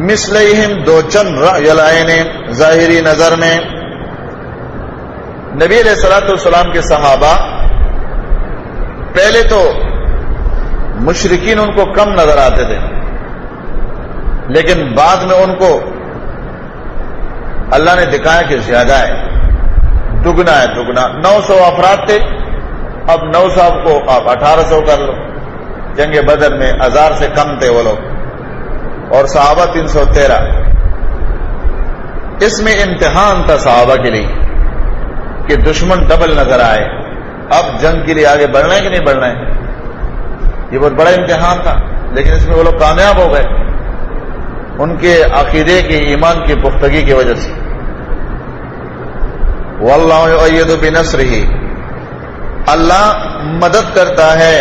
مثلیہم، 2 چند رأی العین، ظاہری نظر میں۔ نبی علیہ الصلوۃ والسلام کے صحابہ پہلے تو مشرکین ان کو کم نظر آتے تھے، لیکن بعد میں ان کو اللہ نے دکھایا کہ زیادہ ہے، دگنا ہے، دگنا۔ 900 افراد تھے، اب 900 کو آپ 1800 کر لو۔ جنگ بدر میں 1000 سے کم تھے وہ لوگ، اور صحابہ 313۔ اس میں امتحان تھا صحابہ کے لیے کہ دشمن ڈبل نظر آئے، اب جنگ کے لیے آگے بڑھنا ہے کہ نہیں بڑھنا ہے، یہ بہت بڑا امتحان تھا، لیکن اس میں وہ لوگ کامیاب ہو گئے ان کے عقیدے کی، ایمان کی پختگی کی وجہ سے۔ واللہ یؤید بنصرہ، اللہ مدد کرتا ہے،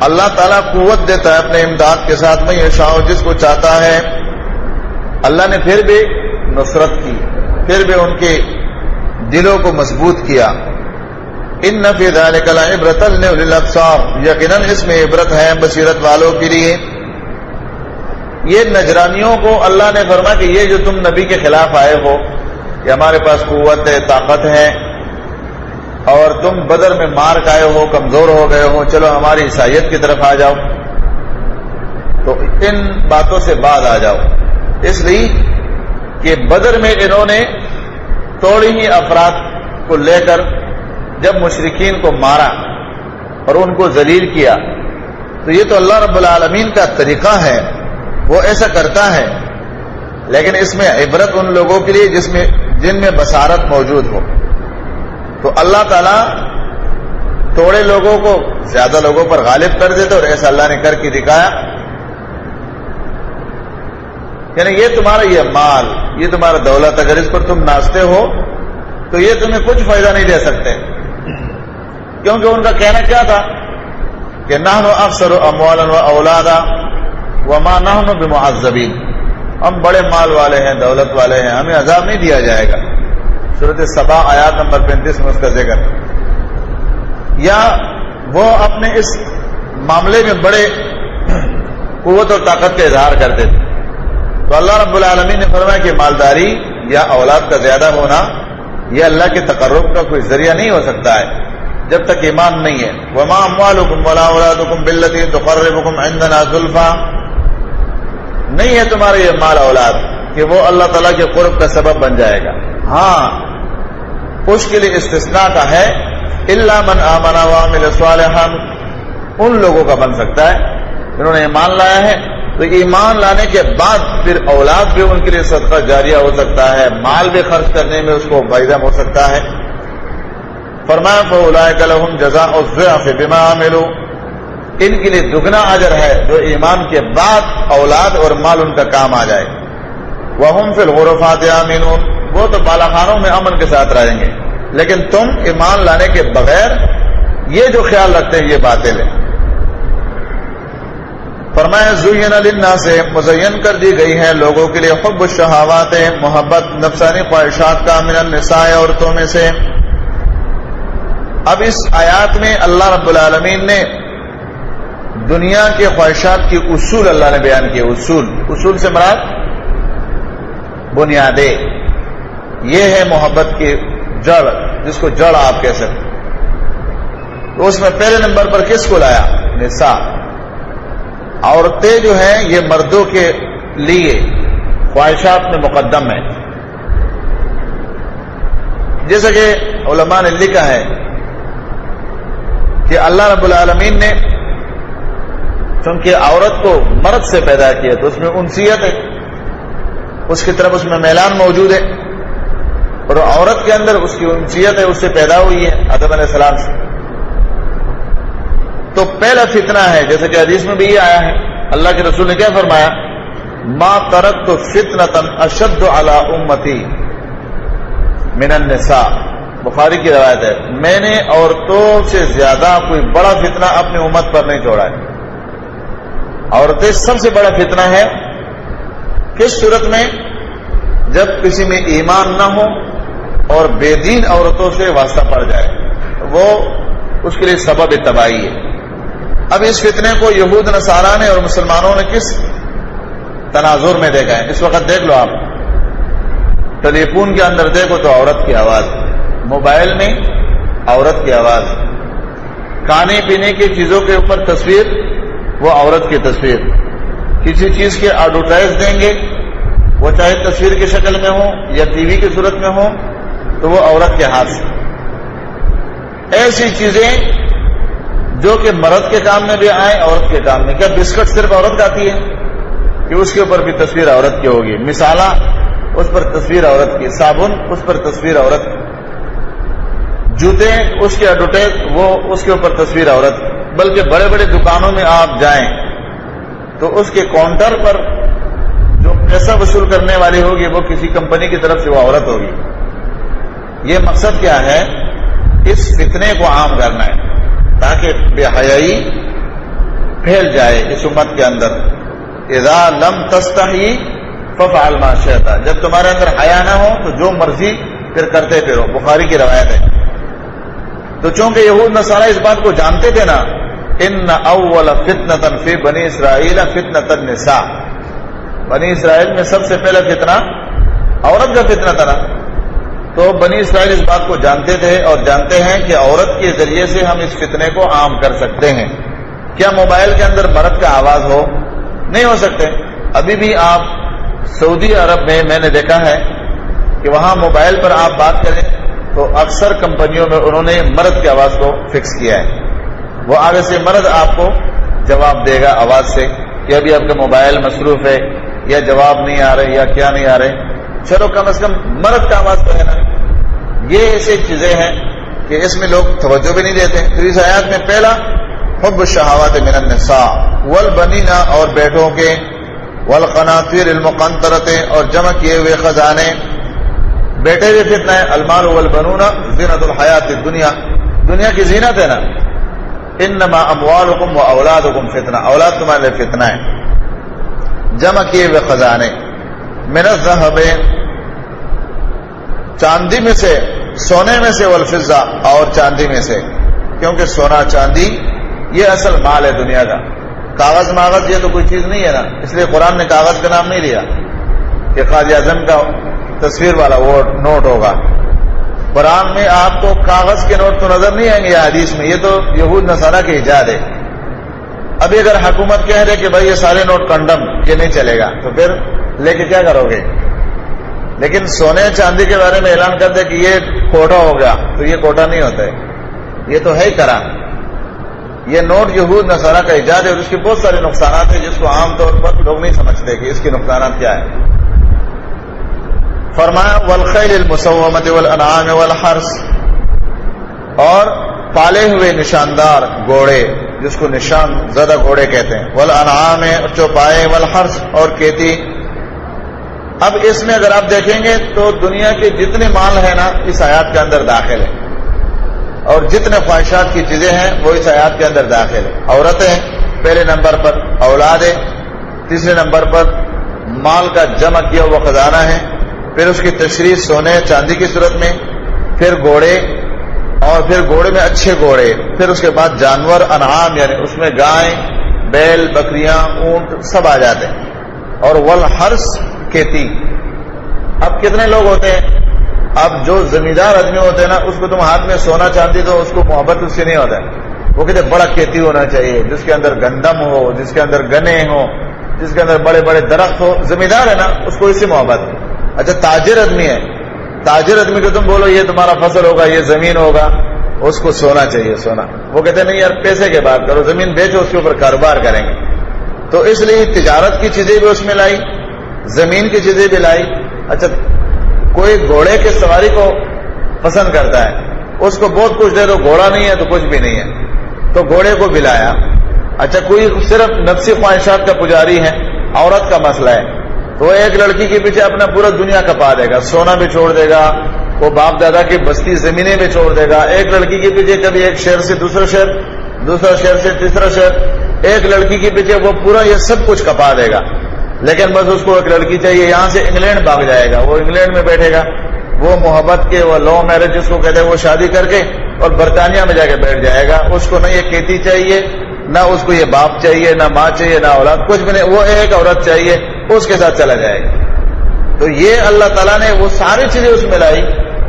اللہ تعالیٰ قوت دیتا ہے اپنے امداد کے ساتھ، میں یشاء، جس کو چاہتا ہے۔ اللہ نے پھر بھی نصرت کی، پھر بھی ان کے دلوں کو مضبوط کیا۔ ان فی ذلک لعبرۃ لأولی الابصار، یقیناً اس میں عبرت ہے بصیرت والوں کے لیے۔ یہ نجرانیوں کو اللہ نے فرمایا کہ یہ جو تم نبی کے خلاف آئے ہو، کہ ہمارے پاس قوت ہے، طاقت ہے، اور تم بدر میں مار کھائے ہو، کمزور ہو گئے ہو، چلو ہماری عیسائیت کی طرف آ جاؤ، تو ان باتوں سے بعد آ جاؤ، اس لیے کہ بدر میں انہوں نے تھوڑی ہی افراد کو لے کر جب مشرکین کو مارا اور ان کو ذلیل کیا، تو یہ تو اللہ رب العالمین کا طریقہ ہے، وہ ایسا کرتا ہے، لیکن اس میں عبرت ان لوگوں کے لیے جن میں بصارت موجود ہو۔ تو اللہ تعالیٰ تھوڑے لوگوں کو زیادہ لوگوں پر غالب کر دیتے، اور ایسا اللہ نے کر کے دکھایا، یعنی یہ تمہارا یہ مال یہ تمہارا دولت، اگر اس پر تم ناچتے ہو تو یہ تمہیں کچھ فائدہ نہیں دے سکتے. کیونکہ ان کا کہنا کیا تھا کہ نحن اکثر اموالا و اولادا وما نحن بمعذبین، ہم بڑے مال والے ہیں، دولت والے ہیں، ہمیں عذاب نہیں دیا جائے گا. سورۃ سبا آیات نمبر 35 میں اس کا ذکر. یا وہ اپنے اس معاملے میں بڑے قوت اور طاقت کا اظہار کرتے تھے. تو اللہ رب العالمین نے فرمایا کہ مالداری یا اولاد کا زیادہ ہونا یہ اللہ کے تقرب کا کوئی ذریعہ نہیں ہو سکتا ہے جب تک ایمان نہیں ہے. وما اموالکم ولا اولادکم بالتی تقربکم عندنا زلفا، نہیں ہے تمہارے یہ مال اولاد کہ وہ اللہ تعالیٰ کے قرب کا سبب بن جائے گا. ہاں اس کے لیے استثناء کا ہے، الا من آمن وعمل صالحا، ان لوگوں کا بن سکتا ہے جنہوں نے ایمان لایا ہے. تو ایمان لانے کے بعد پھر اولاد بھی ان کے لیے صدقہ جاریہ ہو سکتا ہے، مال بھی خرچ کرنے میں اس کو فائدہ ہو سکتا ہے. فرمایا فاولئک لهم جزاء الضعف بما عملوا، ان کے لیے دگنا اجر ہے جو ایمان کے بعد اولاد اور مال ان کا کام آ جائے. وهم فی الغرفات آمنون، وہ تو بالا خانوں میں امن کے ساتھ رہیں گے، لیکن تم ایمان لانے کے بغیر یہ جو خیال رکھتے ہیں یہ باطل ہے. فرمایا زین للناس، مزین کر دی گئی ہے لوگوں کے لیے حب الشہوات، محبت نفسانی خواہشات کا، من النساء، عورتوں میں سے. اب اس آیات میں اللہ رب العالمین نے دنیا کے خواہشات کی اصول اللہ نے بیان کیے. اصول سے مراد بنیادیں، یہ ہے محبت کی جڑ، جس کو جڑ آپ کہہ سکتے. تو اس میں پہلے نمبر پر کس کو لایا؟ نساء. عورتیں جو ہیں یہ مردوں کے لیے خواہشات میں مقدم ہیں. جیسا کہ علماء نے لکھا ہے کہ اللہ رب العالمین نے چونکہ عورت کو مرد سے پیدا کیا تو اس میں انسیت ہے، اس کی طرف اس میں میلان موجود ہے، اور عورت کے اندر اس کی انسیت ہے، اس سے پیدا ہوئی ہے آدم علیہ السلام سے. تو پہلا فتنہ ہے، جیسے کہ حدیث میں بھی یہ آیا ہے، اللہ کے رسول نے کیا فرمایا؟ ما ترکت فتنۃ اشد علی امتی من النساء، بخاری کی روایت ہے، میں نے عورتوں سے زیادہ کوئی بڑا فتنہ اپنی امت پر نہیں چھوڑا ہے. عورتیں سب سے بڑا فتنہ ہے. کس صورت میں؟ جب کسی میں ایمان نہ ہو اور بے دین عورتوں سے واسطہ پڑ جائے، وہ اس کے لیے سبب تباہی ہے. اب اس فتنے کو یہود نصارا نے اور مسلمانوں نے کس تناظر میں دیکھا ہے؟ اس وقت دیکھ لو، آپ ٹیلی فون کے اندر دیکھو تو عورت کی آواز، موبائل میں عورت کی آواز، کھانے پینے کی چیزوں کے اوپر تصویر، وہ عورت کی تصویر. کسی چیز کے ایڈورٹائز دیں گے، وہ چاہے تصویر کی شکل میں ہو یا ٹی وی کی صورت میں ہو، تو وہ عورت کے ہاتھ سے. ایسی چیزیں جو کہ مرد کے کام میں بھی آئیں، عورت کے کام میں. کیا بسکٹ صرف عورت کھاتی ہے کہ اس کے اوپر بھی تصویر عورت کی ہوگی؟ مسالہ اس پر تصویر عورت کی، صابن اس پر تصویر عورت، جوتے اس کے ایڈورٹائز وہ اس کے اوپر تصویر عورت. بلکہ بڑے بڑے دکانوں میں آپ جائیں تو اس کے کاؤنٹر پر جو پیسہ وصول کرنے والی ہوگی وہ کسی کمپنی کی طرف سے وہ عورت ہوگی. یہ مقصد کیا ہے؟ اس فتنے کو عام کرنا ہے تاکہ بے حیائی پھیل جائے اس امت کے اندر. اذا لم تستحی ففعل ما شئت، جب تمہارے اندر حیا نہ ہو تو جو مرضی پھر کرتے پھرو. بخاری کی روایت ہے. تو چونکہ یہود نصارہ اس بات کو جانتے تھے نا، ان اول فتنۃ فی بنی اسرائیل فتنۃ النساء، بنی اسرائیل میں سب سے پہلا فتنہ عورت کا فتنہ تھا نا. تو بنی اسرائیل اس بات کو جانتے تھے اور جانتے ہیں کہ عورت کے ذریعے سے ہم اس فتنے کو عام کر سکتے ہیں. کیا موبائل کے اندر مرد کا آواز ہو؟ نہیں ہو سکتے. ابھی بھی آپ سعودی عرب میں نے دیکھا ہے کہ وہاں موبائل پر آپ بات کریں تو اکثر کمپنیوں میں انہوں نے مرد کی آواز کو فکس کیا ہے. وہ آگے سے مرد آپ کو جواب دے گا آواز سے کہ ابھی آپ کا موبائل مصروف ہے یا جواب نہیں آ رہے یا کیا نہیں آ رہے. چلو کم از کم مرد کا آواز تو ہے نا. یہ ایسی چیزیں ہیں کہ اس میں لوگ توجہ بھی نہیں دیتے. تو اس آیات میں پہلا حب الشہوات من النساء والبنین، اور بیٹوں کے، والقناطیر المقنطرۃ، اور جمع کیے ہوئے خزانے. بیٹے بھی فتنہ ہے. المال والبنون زینت الحیات الدنیا، دنیا کی زینت ہے نا. انما اموالکم واولادکم فتنہ، اولاد تمہارے لیے فتنہ ہے. جمع کیے ہوئے خزانے. من الذهب، چاندی میں سے، سونے میں سے، والفضہ، اور چاندی میں سے، کیونکہ سونا چاندی یہ اصل مال ہے دنیا کا. کاغذ ماغذ یہ تو کوئی چیز نہیں ہے نا، اس لیے قرآن نے کاغذ کا نام نہیں لیا کہ قائد اعظم کا تصویر والا وہ نوٹ ہوگا. قرآن میں آپ کو کاغذ کے نوٹ تو نظر نہیں آئیں گے یا حدیث میں، یہ تو یہود نصارہ کی ایجاد ہے. ابھی اگر حکومت کہہ رہے کہ بھائی یہ سارے نوٹ کنڈم، یہ نہیں چلے گا، تو پھر لے کے کیا کرو گے؟ لیکن سونے چاندی کے بارے میں اعلان کر دے کہ یہ کوٹا ہو گیا، تو یہ کوٹا نہیں ہوتا ہے، یہ تو ہے ہی کرا. یہ نوٹ یہود نصارہ کا ایجاد ہے اور اس کے بہت سارے نقصانات ہیں جس کو عام طور پر لوگ نہیں سمجھتے کہ اس کے نقصانات کیا ہے. فرمایا والخیل المسومۃ والانعام والحرث، اور پالے ہوئے نشاندار گھوڑے جس کو نشان زدہ گھوڑے کہتے ہیں، والانعام چوپائے، والحرث اور کھیتی. اب اس میں اگر آپ دیکھیں گے تو دنیا کے جتنے مال ہیں نا اس آیات کے اندر داخل ہے، اور جتنے خواہشات کی چیزیں ہیں وہ اس آیات کے اندر داخل ہے. عورتیں پہلے نمبر پر، اولاد ہے تیسرے نمبر پر، مال کا جمع کیا ہوا خزانہ ہے، پھر اس کی تشریح سونے چاندی کی صورت میں، پھر گھوڑے، اور پھر گھوڑے میں اچھے گھوڑے، پھر اس کے بعد جانور انعام یعنی اس میں گائیں، بیل، بکریاں، اونٹ سب آ جاتے ہیں، اور والحرث کھیتی. اب کتنے لوگ ہوتے ہیں؟ اب جو زمیندار آدمی ہوتے ہیں نا اس کو تم ہاتھ میں سونا چاندی دو، اس کو محبت اس سے نہیں ہوتا ہے. وہ کہتے بڑا کھیتی ہونا چاہیے جس کے اندر گندم ہو، جس کے اندر گنے ہو، جس کے اندر بڑے بڑے درخت ہو. زمیندار ہے نا اس کو اسی محبت ہے. اچھا تاجر آدمی ہے، تاجر آدمی کو تم بولو یہ تمہارا فصل ہوگا، یہ زمین ہوگا، اس کو سونا چاہیے، سونا. وہ کہتے نہیں یار پیسے کی بات کرو، زمین بیچو اس کے اوپر کاروبار کریں گے. تو اس لیے تجارت کی چیزیں بھی اس میں لائی، زمین کی چیزیں بھی لائی. اچھا کوئی گھوڑے کی سواری کو پسند کرتا ہے، اس کو بہت کچھ دے دو، گھوڑا نہیں ہے تو کچھ بھی نہیں ہے، تو گھوڑے کو بھی لایا. اچھا کوئی صرف نفسی خواہشات کا پجاری ہے، عورت کا مسئلہ ہے، تو ایک لڑکی کے پیچھے اپنا پورا دنیا کپا دے گا، سونا بھی چھوڑ دے گا، وہ باپ دادا کی بستی زمینیں بھی چھوڑ دے گا. ایک لڑکی کے پیچھے کبھی ایک شہر سے دوسرا شہر، دوسرا شہر سے تیسرا شہر، ایک لڑکی کے پیچھے وہ پورا یہ سب کچھ کپا دے گا. لیکن بس اس کو ایک لڑکی چاہیے، یہاں سے انگلینڈ بھاگ جائے گا، وہ انگلینڈ میں بیٹھے گا، وہ محبت کے وہ لو میرج جس کو کہتے ہیں وہ شادی کر کے اور برطانیہ میں جا کے بیٹھ جائے گا. اس کو نہ یہ کھیتی چاہیے، نہ اس کو یہ باپ چاہیے، نہ ماں چاہیے، نہ اولاد، کچھ بھی نہیں. وہ ایک عورت چاہیے، اس کے ساتھ چلا جائے گا. تو یہ اللہ تعالیٰ نے وہ ساری چیزیں اس میں لائی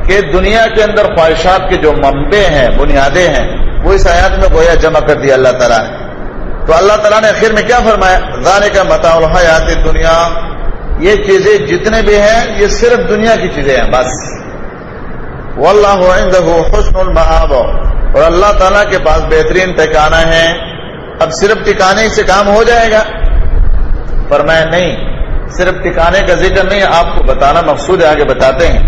کہ دنیا کے اندر خواہشات کے جو منبع ہیں، بنیادیں ہیں، وہ اس آیات میں گویا جمع کر دیا اللہ تعالیٰ نے. تو اللہ تعالیٰ نے آخر میں کیا فرمایا؟ ذالک متاع الحیات الدنیا، یہ چیزیں جتنے بھی ہیں یہ صرف دنیا کی چیزیں ہیں بس. واللہ عندہ حسن المآب، اور اللہ تعالیٰ کے پاس بہترین ٹھکانہ ہے. اب صرف ٹھکانے سے کام ہو جائے گا؟ فرمایا نہیں، صرف ٹھکانے کا ذکر نہیں، آپ کو بتانا مقصود ہے، آگے بتاتے ہیں.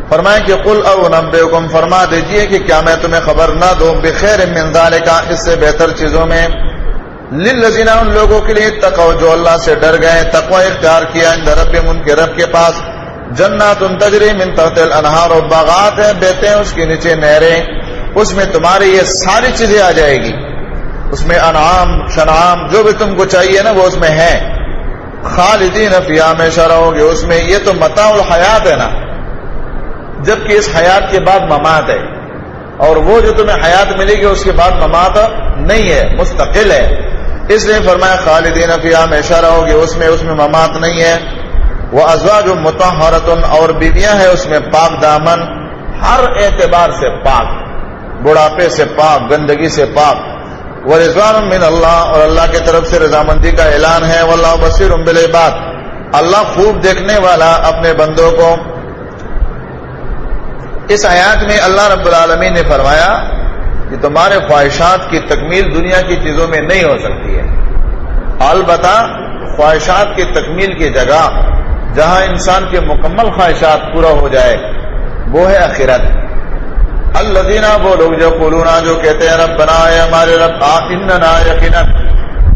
فرمایا کہ قل او نبئکم، فرما دیجئے کہ کیا میں تمہیں خبر نہ دوں بخیر من ذالک، اس سے بہتر چیزوں میں، للذین، ان لوگوں کے لیے اتقوا جو اللہ سے ڈر گئے، تقوی اختیار کیا، عند ربہم، ان کے رب کے پاس، جنات تجری من تحت الانہار، اور باغات ہیں بہتے ہیں اس کے نیچے نہریں، اس میں تمہاری یہ ساری چیزیں آ جائے گی، اس میں انعام شنعام جو بھی تم کو چاہیے نا وہ اس میں ہے. خالدین فیہا، ہمیشہ رہو گے اس میں. یہ تو متاع الحیات ہے نا، جبکہ اس حیات کے بعد ممات ہے، اور وہ جو تمہیں حیات ملے گی اس کے بعد ممات نہیں ہے، مستقل ہے. اس لیے فرمایا خالدین فیہا، ہمیشہ رہو گے اس میں ممات نہیں ہے. وازواج مطہرۃ، اور بیویاں ہیں اس میں پاک دامن، ہر اعتبار سے پاک، بڑھاپے سے پاک، گندگی سے پاک. ورضوان من اللہ، اور اللہ کی طرف سے رضامندی کا اعلان ہے. واللہ بصیر بالعباد، اللہ خوب دیکھنے والا اپنے بندوں کو. اس آیات میں اللہ رب العالمین نے فرمایا کہ تمہارے خواہشات کی تکمیل دنیا کی چیزوں میں نہیں ہو سکتی ہے. البتہ خواہشات کی تکمیل کی جگہ جہاں انسان کے مکمل خواہشات پورا ہو جائے وہ ہے آخرت. الذین، وہ لوگ جو قولون، جو کہتے ہیں ربنا، اے ہمارے رب، اننا، یقیناً،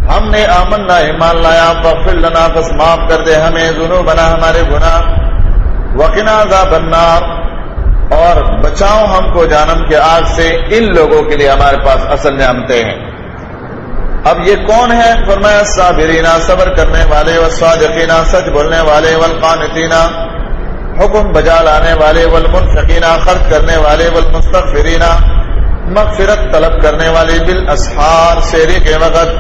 ہم نے آمنا ایمان لایا فاغفر لنا پس معاف کر دے ہمیں ذنوبنا ہمارے گناہ وقنا عذاب النار اور بچاؤ ہم کو جہنم کے آگ سے. ان لوگوں کے لیے ہمارے پاس اصل نعمتیں ہیں. اب یہ کون ہے؟ فرمایا صابرین صبر کرنے والے، والصادقین سچ بولنے والے، والقانتین حکم بجا لانے والے، والمنفقین خرچ کرنے والے، والمستغفرین مغفرت طلب کرنے والے، بالاسحار سحری کے وقت.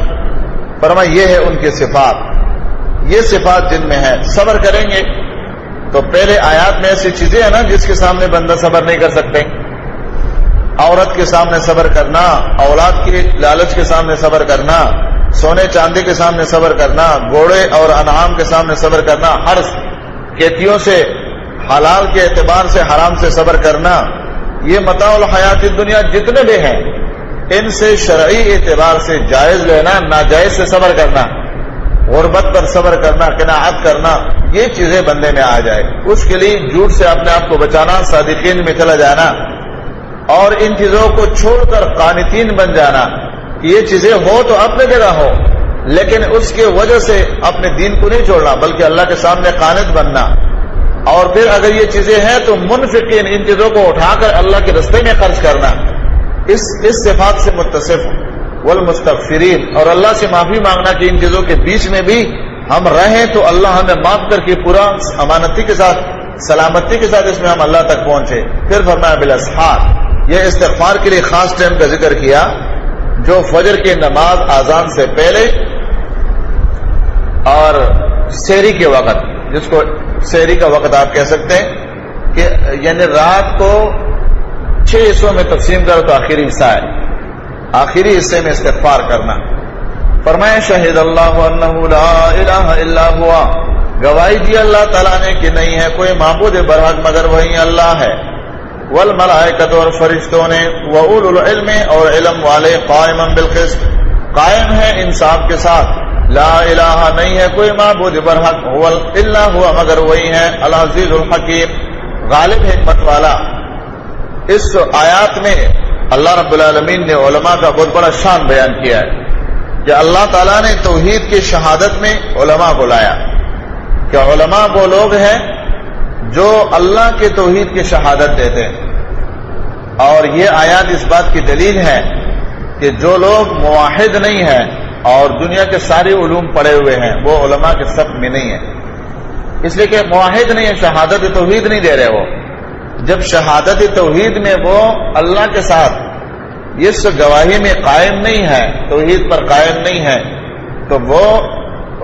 فرمایا یہ ہے ان کی صفات. یہ صفات جن میں ہے صبر کریں گے. تو پہلے آیات میں ایسی چیزیں ہیں نا جس کے سامنے بندہ صبر نہیں کر سکتے. عورت کے سامنے صبر کرنا، اولاد کی لالچ کے سامنے صبر کرنا، سونے چاندی کے سامنے صبر کرنا، گھوڑے اور انعام کے سامنے صبر کرنا، ہر کیتیوں سے حلال کے اعتبار سے حرام سے صبر کرنا. یہ متاع الحیات الدنیا جتنے بھی ہیں ان سے شرعی اعتبار سے جائز لینا، ناجائز سے صبر کرنا، غربت پر صبر کرنا، قناعت کرنا، یہ چیزیں بندے میں آ جائے. اس کے لیے جھوٹ سے اپنے آپ کو بچانا، صادقین میں چلا جانا اور ان چیزوں کو چھوڑ کر قانتین بن جانا. یہ چیزیں ہو تو اپنے جگہ ہو لیکن اس کی وجہ سے اپنے دین کو نہیں چھوڑنا بلکہ اللہ کے سامنے قانت بننا. اور پھر اگر یہ چیزیں ہیں تو منفقین ان چیزوں کو اٹھا کر اللہ کے راستے میں خرچ کرنا. اس صفات سے متصف. والمستغفرین اور اللہ سے معافی مانگنا کہ ان چیزوں کے بیچ میں بھی ہم رہیں تو اللہ ہمیں معاف کر کے پورا امانتی کے ساتھ سلامتی کے ساتھ اس میں ہم اللہ تک پہنچے. پھر فرمایا بالاسحار. یہ استغفار کے لیے خاص ٹائم کا ذکر کیا جو فجر کی نماز اذان سے پہلے اور سحری کے وقت، جس کو سحری کا وقت آپ کہہ سکتے ہیں کہ یعنی رات کو 6 حصوں میں تقسیم کرو تو آخری حصہ ہے، آخری حصے میں استغفار کرنا. فرمائے شہید اللہ انہ لا الہ الا ہوا. گواہی دی اللہ تعالیٰ نے کہ نہیں ہے کوئی معبود برحق مگر وہی اللہ ہے. والملائکۃ اور فرشتوں نے، واولو العلم اور علم والے، قائما بالقسط قائم ہے انصاف کے ساتھ. لا الہ نہیں ہے کوئی معبود برحق الا ہوا مگر وہی ہے العزیز الحکیم غالب حکمت والا. اس آیات میں اللہ رب العالمین نے علماء کا بہت بڑا شان بیان کیا ہے کہ اللہ تعالیٰ نے توحید کی شہادت میں علماء کو لایا کہ علماء وہ لوگ ہیں جو اللہ کے توحید کی شہادت دیتے ہیں. اور یہ آیات اس بات کی دلیل ہے کہ جو لوگ موحد نہیں ہیں اور دنیا کے سارے علوم پڑھے ہوئے ہیں وہ علماء کے صف میں نہیں ہیں. اس لیے کہ موحد نہیں ہے، شہادت توحید نہیں دے رہے. وہ جب شہادت توحید میں وہ اللہ کے ساتھ اس گواہی میں قائم نہیں ہے، توحید پر قائم نہیں ہے، تو وہ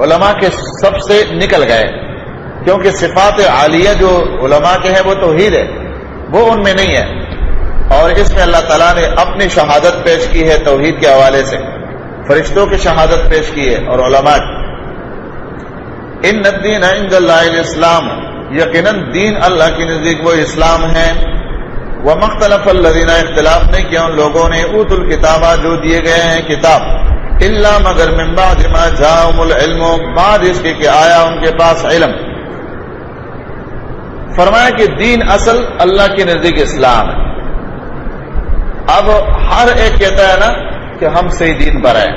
علماء کے سب سے نکل گئے. کیونکہ صفات عالیہ جو علماء کے ہیں وہ توحید ہے، وہ ان میں نہیں ہے. اور اس میں اللہ تعالیٰ نے اپنی شہادت پیش کی ہے توحید کے حوالے سے، فرشتوں کی شہادت پیش کی ہے اور علماء. ان الدین عند اللہ الاسلام، یقیناً دین اللہ کے نزدیک وہ اسلام ہے. وما اختلف الذین، اختلاف نہیں کیا ان لوگوں نے، اوتوا الکتاب جو دیے گئے ہیں کتاب، الا مگر من بعد ما جاءهم العلم، بعد اس کے کہ آیا ان کے پاس علم. فرمایا کہ دین اصل اللہ کے نزدیک اسلام ہے. اب ہر ایک کہتا ہے نا کہ ہم صحیح دین پر ہیں،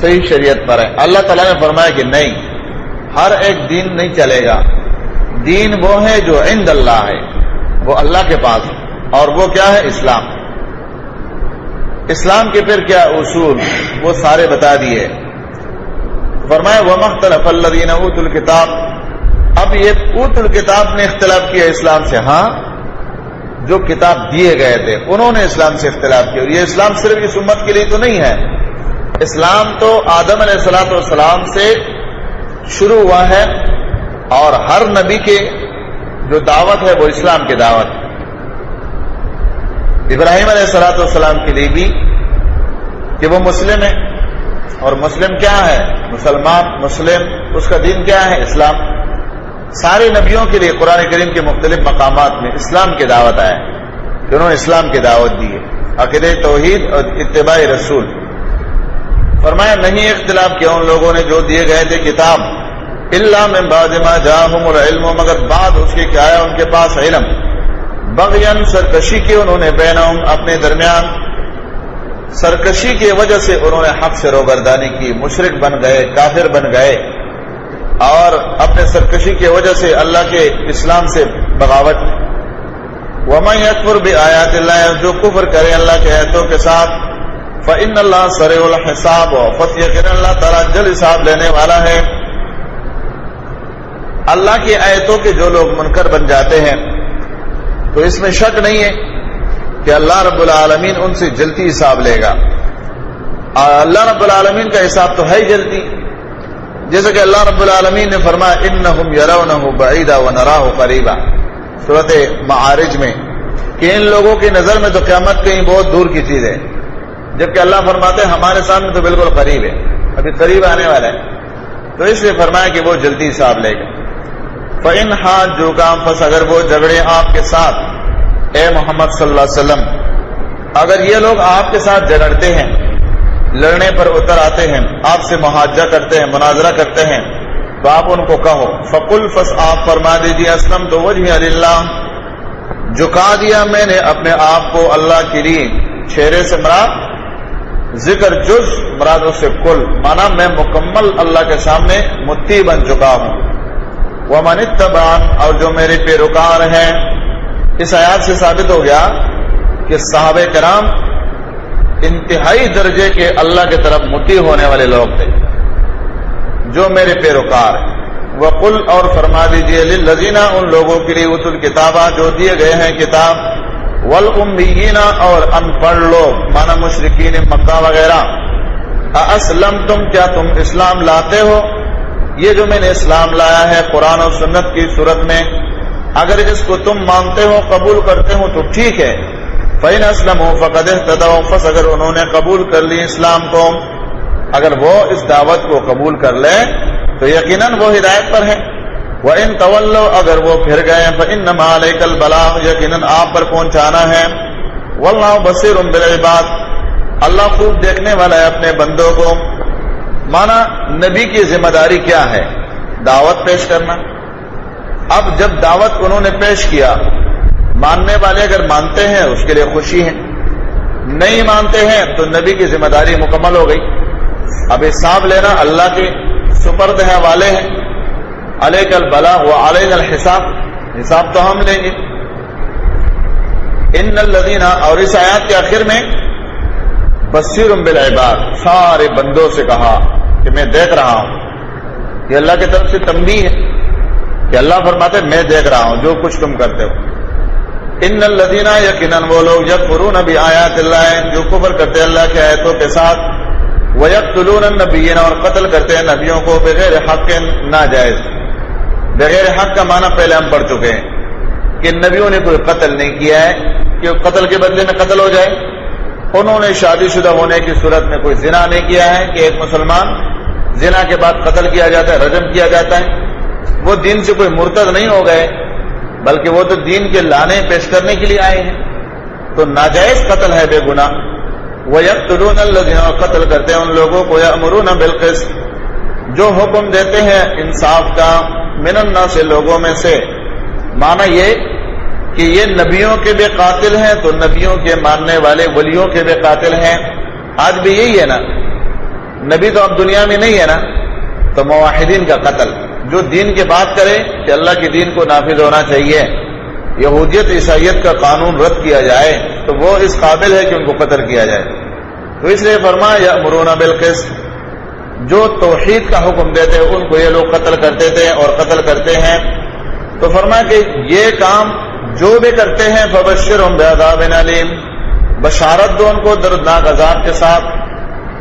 صحیح شریعت پر ہیں. اللہ تعالیٰ نے فرمایا کہ نہیں، ہر ایک دین نہیں چلے گا. دین وہ ہے جو عند اللہ ہے، وہ اللہ کے پاس ہے، اور وہ کیا ہے؟ اسلام. اسلام کے پھر کیا اصول وہ سارے بتا دیے. فرمایا وما اختلف الذین اوتوا الکتاب. اب یہ اوتوا الکتاب نے اختلاف کیا اسلام سے. ہاں، جو کتاب دیے گئے تھے انہوں نے اسلام سے اختلاف کیا. اور یہ اسلام صرف اس امت کے لیے تو نہیں ہے، اسلام تو آدم علیہ الصلوۃ والسلام سے شروع ہوا ہے اور ہر نبی کے جو دعوت ہے وہ اسلام کی دعوت. ابراہیم علیہ الصلوۃ والسلام کے لیے بھی کہ وہ مسلم ہے، اور مسلم کیا ہے؟ مسلمان، مسلم، اس کا دین کیا ہے؟ اسلام. سارے نبیوں کے لیے قرآن کریم کے مختلف مقامات میں اسلام کی دعوت آئے کہ انہوں نے اسلام کی دعوت دی ہے، عقیدہ توحید اور اتباع رسول. فرمایا نہیں اختلاف کیا ان لوگوں نے جو دیے گئے تھے کتاب، الا من بعد ما جاءهم العلم، مگر بعد اس کے کہ آیا ان کے پاس علم. بغیاً سرکشی کی انہوں نے بینہم اپنے درمیان، سرکشی کی وجہ سے انہوں نے حق سے روگردانی کی، مشرک بن گئے، کافر بن گئے، اور اپنے سرکشی کی وجہ سے اللہ کے اسلام سے بغاوت۔ وَمَن يَكْفُرْ بِآيَاتِ اللَّهِ، جو کفر کرے اللہ کے آیتوں کے ساتھ، فَإِنَّ اللَّهَ سَرِيعُ الْحِسَابِ، یقینا اللہ تعالیٰ جلد حساب لینے والا ہے۔ اللہ کی آیتوں کے جو لوگ منکر بن جاتے ہیں تو اس میں شک نہیں ہے کہ اللہ رب العالمین ان سے جلدی حساب لے گا، اور اللہ رب العالمین کا حساب تو ہے ہی جلدی، جیسا کہ اللہ رب العالمین نے فرمایا انہم یرونہ بعیدا ونراہ قریبا سورۃ معارج میں، کہ ان لوگوں کی نظر میں تو قیامت کہیں بہت دور کی چیز ہے، جبکہ اللہ فرماتے ہیں ہمارے سامنے تو بالکل قریب ہے، ابھی قریب آنے والا ہے، تو اس لیے فرمایا کہ وہ جلدی حساب لے گا۔ فَإِنْ حَاجُّوكَ پس اگر وہ جھگڑے آپ کے ساتھ اے محمد صلی اللہ علیہ وسلم، اگر یہ لوگ آپ کے ساتھ جھگڑتے ہیں، لڑنے پر اتر آتے ہیں، آپ سے محاجہ کرتے ہیں، مناظرہ کرتے ہیں، تو آپ ان کو کہو فَقُلْ پس آپ فرما دیجیے اسلمت وجہی للہ، جھکا دیا میں نے اپنے آپ کو اللہ کے لیے، چہرے سے مراد ذکر جز مراد اس سے کل، مانا میں مکمل اللہ کے سامنے مطیع بن چکا ہوں۔ وَمَنِ اتَّبَعَنِ اور جو میرے پیروکار ہیں۔ اس آیات سے ثابت ہو گیا کہ صحابہ کرام انتہائی درجے کے اللہ کی طرف مطیع ہونے والے لوگ تھے، جو میرے پیروکار ہیں۔ وَقُلْ اور فرما دیجئے لِلَّذِينَ ان لوگوں کے لیے اوتوا الکتاب جو دیے گئے ہیں کتاب، وَالْأُمِّيِّينَ اور ان پڑھ لوگ مانا مشرکین مکہ وغیرہ، أَأَسْلَمْتُمْ کیا تم اسلام لاتے ہو؟ یہ جو میں نے اسلام لایا ہے قرآن اور سنت کی صورت میں، اگر اس کو تم مانتے ہو قبول کرتے ہو تو ٹھیک ہے۔ فَإِنْ أَسْلَمُوا فَقَدِ اهْتَدَوْا پس اگر انہوں نے قبول کر لی اسلام کو، اگر وہ اس دعوت کو قبول کر لے تو یقیناً وہ ہدایت پر ہے۔ وَإِنْ تَوَلَّوْا اگر وہ پھر گئے فَإِنَّمَا عَلَيْكَ الْبَلَاغُ یقیناً آپ پر پہنچانا ہے۔ وَاللَّهُ بَصِيرٌ بِالْعِبَادِ اللہ خوب دیکھنے والا ہے اپنے بندوں کو۔ مانا نبی کی ذمہ داری کیا ہے؟ دعوت پیش کرنا۔ اب جب دعوت انہوں نے پیش کیا، ماننے والے اگر مانتے ہیں اس کے لیے خوشی ہے، نہیں مانتے ہیں تو نبی کی ذمہ داری مکمل ہو گئی۔ اب حساب لینا اللہ کے سپرد ہے، والے ہیں۔ علیک البلاغ وعلینا الحساب، حساب تو ہم لیں گے۔ ان الذین اور اس آیات کے آخر میں بصیر بالعباد سارے بندوں سے کہا کہ میں دیکھ رہا ہوں، یہ اللہ کی طرف سے تنبیہ ہے کہ اللہ فرماتے ہیں میں دیکھ رہا ہوں جو کچھ تم کرتے ہو۔ ان الذین یقیناً وہ لوگ یکفرون بآیات اللہ جو کفر کرتے ہیں اللہ کے آیتوں کے ساتھ، ویقتلون النبیین اور قتل کرتے ہیں نبیوں کو بغیر حق ناجائز۔ بغیر حق کا معنی پہلے ہم پڑھ چکے ہیں کہ نبیوں نے کوئی قتل نہیں کیا ہے کہ قتل کے بدلے میں قتل ہو جائے، انہوں نے شادی شدہ ہونے کی صورت میں کوئی زنا نہیں کیا ہے کہ ایک مسلمان زنا کے بعد قتل کیا جاتا ہے، رجم کیا جاتا ہے، وہ دین سے کوئی مرتد نہیں ہو گئے بلکہ وہ تو دین کے لانے پیش کرنے کے لیے آئے ہیں، تو ناجائز قتل ہے، بے گناہ۔ وَيَقْتُلُونَ الَّذِينَ قتل کرتے ہیں ان لوگوں کو يَأْمُرُونَ بِالْقِسْطِ جو حکم دیتے ہیں انصاف کا، من الناس لوگوں میں سے، معنی یہ کہ یہ نبیوں کے بھی قاتل ہیں تو نبیوں کے ماننے والے ولیوں کے بھی قاتل ہیں۔ آج بھی یہی ہے نا، نبی تو اب دنیا میں نہیں ہے نا، تو موحدین کا قتل، جو دین کی بات کرے کہ اللہ کے دین کو نافذ ہونا چاہیے، یہودیت عیسائیت کا قانون رد کیا جائے تو وہ اس قابل ہے کہ ان کو قتل کیا جائے۔ تو اس لیے فرمایا یأمرون بالقسط جو توحید کا حکم دیتے ہیں ان کو یہ لوگ قتل کرتے تھے اور قتل کرتے ہیں، تو فرمایا کہ یہ کام جو بھی کرتے ہیں فبشرہم بعذاب علیم بشارت دو ان کو دردناک عذاب کے ساتھ۔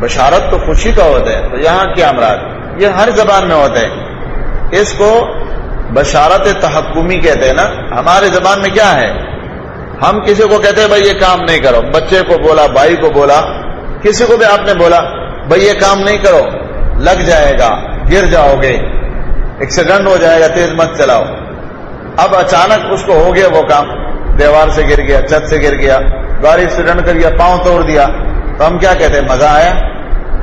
بشارت تو خوشی کا ہوتا ہے، تو یہاں کیا مراد؟ یہ ہر زبان میں ہوتا ہے، اس کو بشارت تحکمی کہتے ہیں نا۔ ہمارے زبان میں کیا ہے، ہم کسی کو کہتے ہیں بھائی یہ کام نہیں کرو، بچے کو بولا، بھائی کو بولا، کسی کو بھی آپ نے بولا بھائی یہ کام نہیں کرو، لگ جائے گا، گر جاؤ گے، ایکسیڈنٹ ہو جائے گا، تیز مت چلاؤ۔ اب اچانک اس کو ہو گیا وہ کام، دیوار سے گر گیا، چھت سے گر گیا، گاڑی ایکسیڈنٹ کر گیا، پاؤں توڑ دیا، تو ہم کیا کہتے ہیں مزہ آیا؟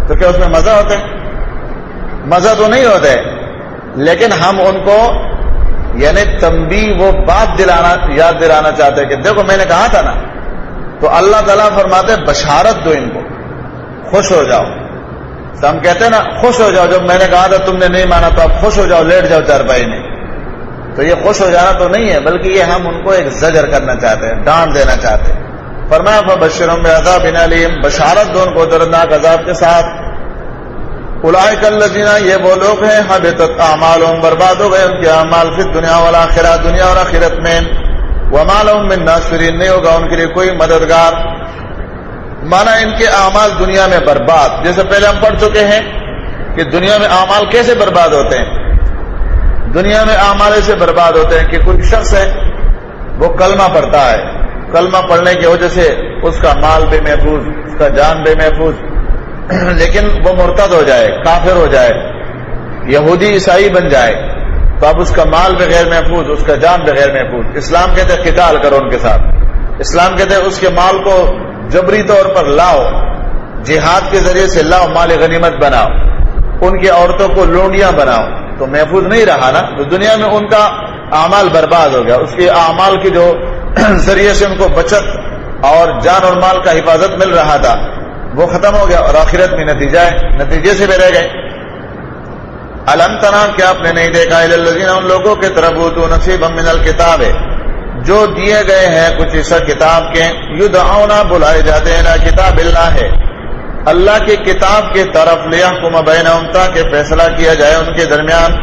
تو کیا اس میں مزہ ہوتا ہے؟ مزہ تو نہیں ہوتا ہے، لیکن ہم ان کو یعنی تنبیہ وہ بات یاد دلانا چاہتے ہیں کہ دیکھو میں نے کہا تھا نا۔ تو اللہ تعالیٰ فرماتے ہیں بشارت دو ان کو، خوش ہو جاؤ. تو ہم کہتے ہیں نا خوش ہو جاؤ, جب میں نے کہا تھا تم نے نہیں مانا تو اب خوش ہو جاؤ, لیٹ جاؤ چارپائی میں. تو یہ خوش ہو جانا تو نہیں ہے, بلکہ یہ ہم ان کو ایک زجر کرنا چاہتے ہیں, ڈانٹ دینا چاہتے ہیں. فرمایا فبشرہم بعذاب علیم, بشارت دو ان کو دردناک عذاب کے ساتھ. اولئک الذین, یہ وہ لوگ ہیں حبطت اعمالہم, برباد ہو گئے ان کے اعمال فی الدنیا والآخرہ, دنیا اور آخرت میں. وما لہم من ناصرین, نہیں ہوگا ان کے لیے کوئی مددگار. مانا ان کے اعمال دنیا میں برباد. جیسے پہلے ہم پڑھ چکے ہیں کہ دنیا میں اعمال کیسے برباد ہوتے ہیں. دنیا میں اعمال ایسے برباد ہوتے ہیں کہ کوئی شخص ہے وہ کلمہ پڑھتا ہے, کلمہ پڑھنے کی وجہ سے اس کا مال بے محفوظ, اس کا جان بے محفوظ, لیکن وہ مرتد ہو جائے, کافر ہو جائے, یہودی عیسائی بن جائے, تو اب اس کا مال بغیر محفوظ, اس کا جان بغیر محفوظ. اسلام کہتے ہیں قتال کرو ان کے ساتھ. اسلام کہتے ہیں اس کے مال کو جبری طور پر لاؤ, جہاد کے ذریعے سے لاؤ, مال غنیمت بناؤ, ان کی عورتوں کو لونڈیاں بناؤ. تو محفوظ نہیں رہا نا, تو دنیا میں ان کا اعمال برباد ہو گیا. اس کے اعمال کی جو ذریعے سے ان کو بچت اور جان اور مال کا حفاظت مل رہا تھا وہ ختم ہو گیا, اور آخرت میں نتیجے سے بھی رہ گئے. الم ترى, کیا آپ نے نہیں دیکھا, الی الذین, ان لوگوں کے طرف اوتوا نصیبا من الکتاب, جو دیے گئے ہیں کچھ حصہ کتاب کے, یدعون, بلائے جاتے ہیں, الی کتاب اللہ, ہے اللہ کی کتاب کے طرف, لیحکم بینہم, تاکہ فیصلہ کیا جائے ان کے درمیان.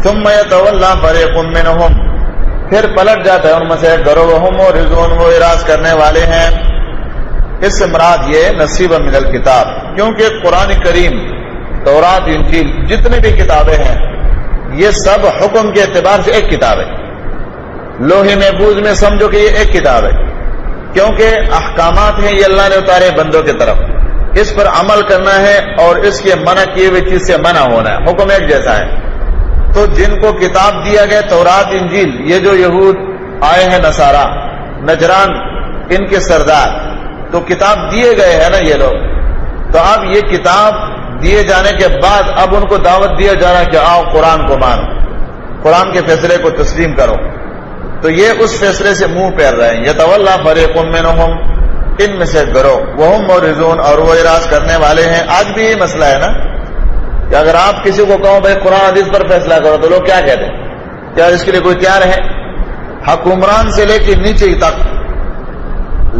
ثم یتولی فریق منہم, پھر پلٹ جاتا ہے ان میں سے ایک گروہ, وہم معرضون, وہ اعراض کرنے والے ہیں. اس سے مراد یہ نصیب من الکتاب, کیونکہ قرآن کریم, تورات, انجیل, جتنے بھی کتابیں ہیں یہ سب حکم کے اعتبار سے ایک کتاب ہے. لوح محفوظ میں سمجھو کہ یہ ایک کتاب ہے, کیونکہ احکامات ہیں یہ اللہ نے اتارے بندوں کی طرف, اس پر عمل کرنا ہے اور اس کے منع کیے ہوئے چیز سے منع ہونا ہے, حکم ایک جیسا ہے. تو جن کو کتاب دیا گیا تورات, انجیل, یہ جو یہود آئے ہیں, نصارا, نجران, ان کے سردار, تو کتاب دیے گئے ہیں نا یہ لوگ. تو اب یہ کتاب دیے جانے کے بعد اب ان کو دعوت دیا جا رہا ہے کہ آؤ قرآن کو مانو, قرآن کے فیصلے کو تسلیم کرو. تو یہ اس فیصلے سے منہ پھیر رہے ہیں. یتولی فریق منہم, ان میں سے گروہ, وہم معرضون, اور وہ اعراض کرنے والے ہیں. آج بھی یہ مسئلہ ہے نا کہ اگر آپ کسی کو کہو بھائی قرآن حدیث پر فیصلہ کرو, تو لوگ کیا کہتے ہیں, کیا اس کے لیے کوئی تیار ہے؟ حکمران سے لے کے نیچے تک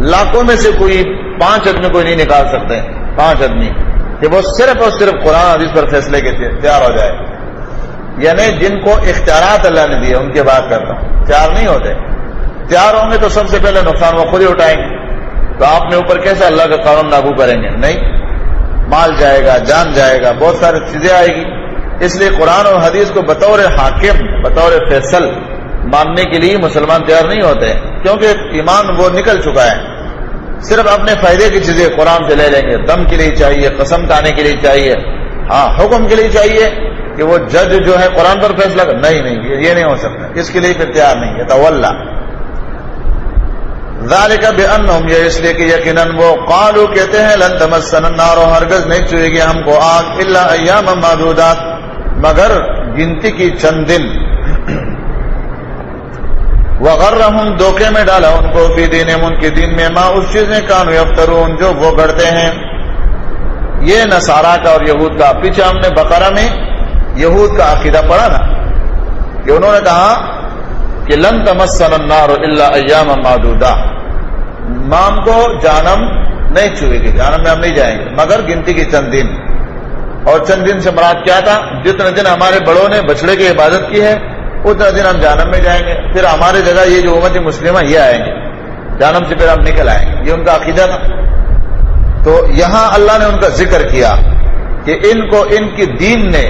لاکھوں میں سے کوئی 5 آدمی کوئی نہیں نکال سکتے, 5 آدمی کہ وہ صرف اور صرف قرآن حدیث پر فیصلے کے تیار ہو جائے. یعنی جن کو اختیارات اللہ نے دیے ان کی بات کرتا ہوں, تیار نہیں ہوتے. تیار ہوں گے تو سب سے پہلے نقصان وہ خود ہی اٹھائیں گے. تو آپ نے اوپر کیسے اللہ کا قانون لاگو کریں گے؟ نہیں, مال جائے گا, جان جائے گا, بہت ساری چیزیں آئے گی. اس لیے قرآن اور حدیث کو بطور حاکم, بطور فیصل ماننے کے لیے مسلمان تیار نہیں ہوتے, کیونکہ ایمان وہ نکل چکا ہے. صرف اپنے فائدے کی چیزیں قرآن سے لے لیں گے, دم کے لیے چاہیے, قسم کھانے کے لیے چاہیے, ہاں حکم کے لیے چاہیے کہ وہ جج جو ہے قرآن پر فیصلہ کر, نہیں یہ نہیں ہو سکتا, اس کے لیے پھر تیار نہیں ہے. تولا ذالک بانہم, یہ اس لیے کہ یقیناً وہ قالوا, کہتے ہیں, لن تمسنا النار, ہرگز نہیں چھوئے گی ہم کو آگ, الا ایاما معدودات, مگر گنتی کی چند دن. وغرہم, دھوکے میں ڈالا ان کو, فی دینہم, ان کے دین میں, ما, اس چیز میں, کانوا یفترون, جو وہ گڑھتے ہیں. یہ نصارا کا اور یہود کا. پیچھے ہم نے بقرہ میں یہود کا عقیدہ پڑھا نا کہ انہوں نے کہا کہ لن تمسنا النار الا ایاما معدودہ, ہم کو جہنم نہیں چھوئے گی, جہنم میں ہم نہیں جائیں گے مگر گنتی کی چند دن. اور چند دن سے مراد کیا تھا؟ جتنے دن ہمارے بڑوں نے بچڑے کی عبادت کی ہے اتنا دن ہم جہنم میں جائیں گے, پھر ہمارے جگہ یہ جو امت مسلمہ یہ آئیں گے, جہنم سے پھر ہم نکل آئیں گے. یہ ان کا عقیدہ تھا. تو یہاں اللہ نے ان کا ذکر کیا کہ ان کو ان کی دین نے,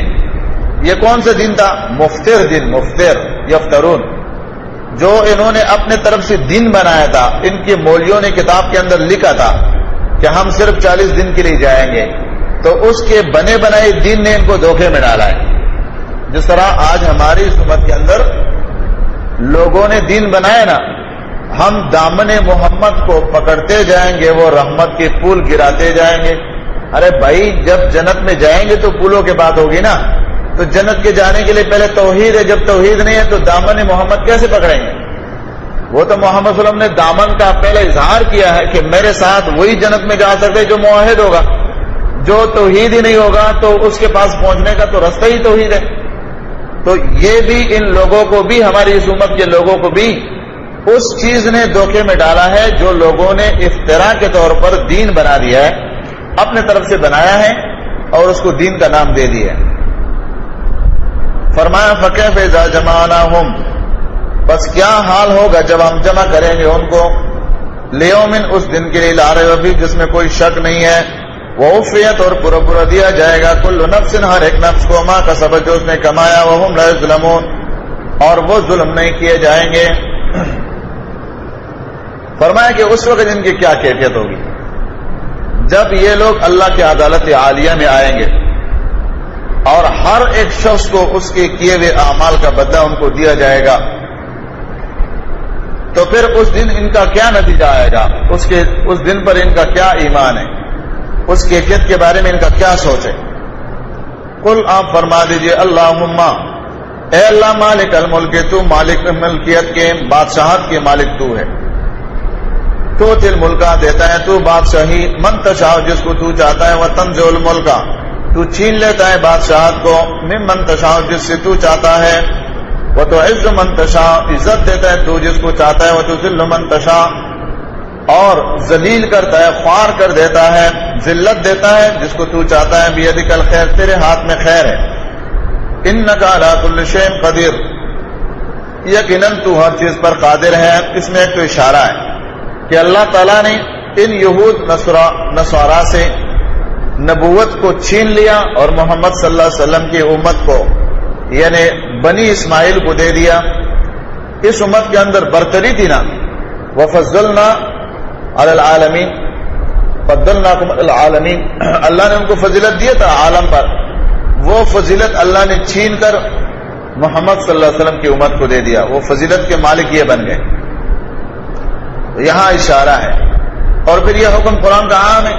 یہ کون سا دین تھا؟ مفتر دین, مفتر, یفترون, جو انہوں نے اپنے طرف سے دین بنایا تھا. ان کے مولویوں نے کتاب کے اندر لکھا تھا کہ ہم صرف 40 دن کے لیے جائیں گے, تو اس کے بنے بنائے دین نے ان کو دھوکے میں ڈالا ہے. جس طرح آج ہماری اس امت کے اندر لوگوں نے دین بنایا نا, ہم دامن محمد کو پکڑتے جائیں گے, وہ رحمت کے پھول گراتے جائیں گے. ارے بھائی, جب جنت میں جائیں گے تو پھولوں کی بات ہوگی نا, تو جنت کے جانے کے لیے پہلے توحید ہے, جب توحید نہیں ہے تو دامن محمد کیسے پکڑیں گے؟ وہ تو محمد صلی اللہ علیہ وسلم نے دامن کا پہلے اظہار کیا ہے کہ میرے ساتھ وہی جنت میں جا سکتے جو موحد ہوگا. جو توحید ہی نہیں ہوگا تو اس کے پاس پہنچنے کا تو راستہ ہی توحید ہے. تو یہ بھی ان لوگوں کو بھی, ہماری اس امت کے لوگوں کو بھی اس چیز نے دھوکے میں ڈالا ہے جو لوگوں نے افتراء کے طور پر دین بنا دیا ہے, اپنے طرف سے بنایا ہے اور اس کو دین کا نام دے دیا ہے. فرمایا فکیف اذا جمعناہم, بس کیا حال ہوگا جب ہم جمع کریں گے ان کو, لیومن, اس دن کے لیے, لا ریب فیہ, جس میں کوئی شک نہیں ہے, ووفیت, اور پورا دیا جائے گا, کل نفس, ہر ایک نفس کو, ما کسبت, جو اس نے کمایا, وہم لا یظلمون, اور وہ ظلم نہیں کیے جائیں گے. فرمایا کہ اس وقت ان کی کیا کیفیت ہوگی جب یہ لوگ اللہ کی عدالت عالیہ میں آئیں گے اور ہر ایک شخص کو اس کے کیے ہوئے اعمال کا بدلہ ان کو دیا جائے گا. تو پھر اس دن ان کا کیا نتیجہ آئے گا, اس دن پر ان کا کیا ایمان ہے, اس کیفیت کے بارے میں ان کا کیا سوچ ہے. قل, آپ فرما دیجئے, اللہم, اے اللہ, مالک الملک, تو مالک ملکیت کے, بادشاہت کے مالک تو ہے, تو تل ملکہ, دیتا ہے تو بادشاہی, من تشاء, جس کو تو چاہتا ہے, و تنزع الملکہ, تو چھین لیتا ہے بادشاہت کو, ممن تشاء, جس سے تو چاہتا ہے, و تعز من تشاء, عزت دیتا ہے تو جس کو چاہتا ہے, و تذل من تشاء, اور ذلیل کرتا ہے, خوار کر دیتا ہے, ذلت دیتا ہے جس کو تو چاہتا ہے, بیدک الخیر, تیرے ہاتھ میں خیر ہے, انک علی کل شیء قدیر, یقیناً تو ہر چیز پر قادر ہے. اس میں ایک تو اشارہ ہے کہ اللہ تعالیٰ نے ان یہود نصارا سے نبوت کو چھین لیا اور محمد صلی اللہ علیہ وسلم کی امت کو, یعنی بنی اسماعیل کو دے دیا. اس امت کے اندر برتری تھی نا, وفضلنا علی العالمین, فضلناکم علی العالمین, اللہ نے ان کو فضیلت دیا تھا عالم پر, وہ فضیلت اللہ نے چھین کر محمد صلی اللہ علیہ وسلم کی امت کو دے دیا. وہ فضیلت کے مالک یہ بن گئے. یہاں اشارہ ہے. اور پھر یہ حکم قرآن کا عام ہے.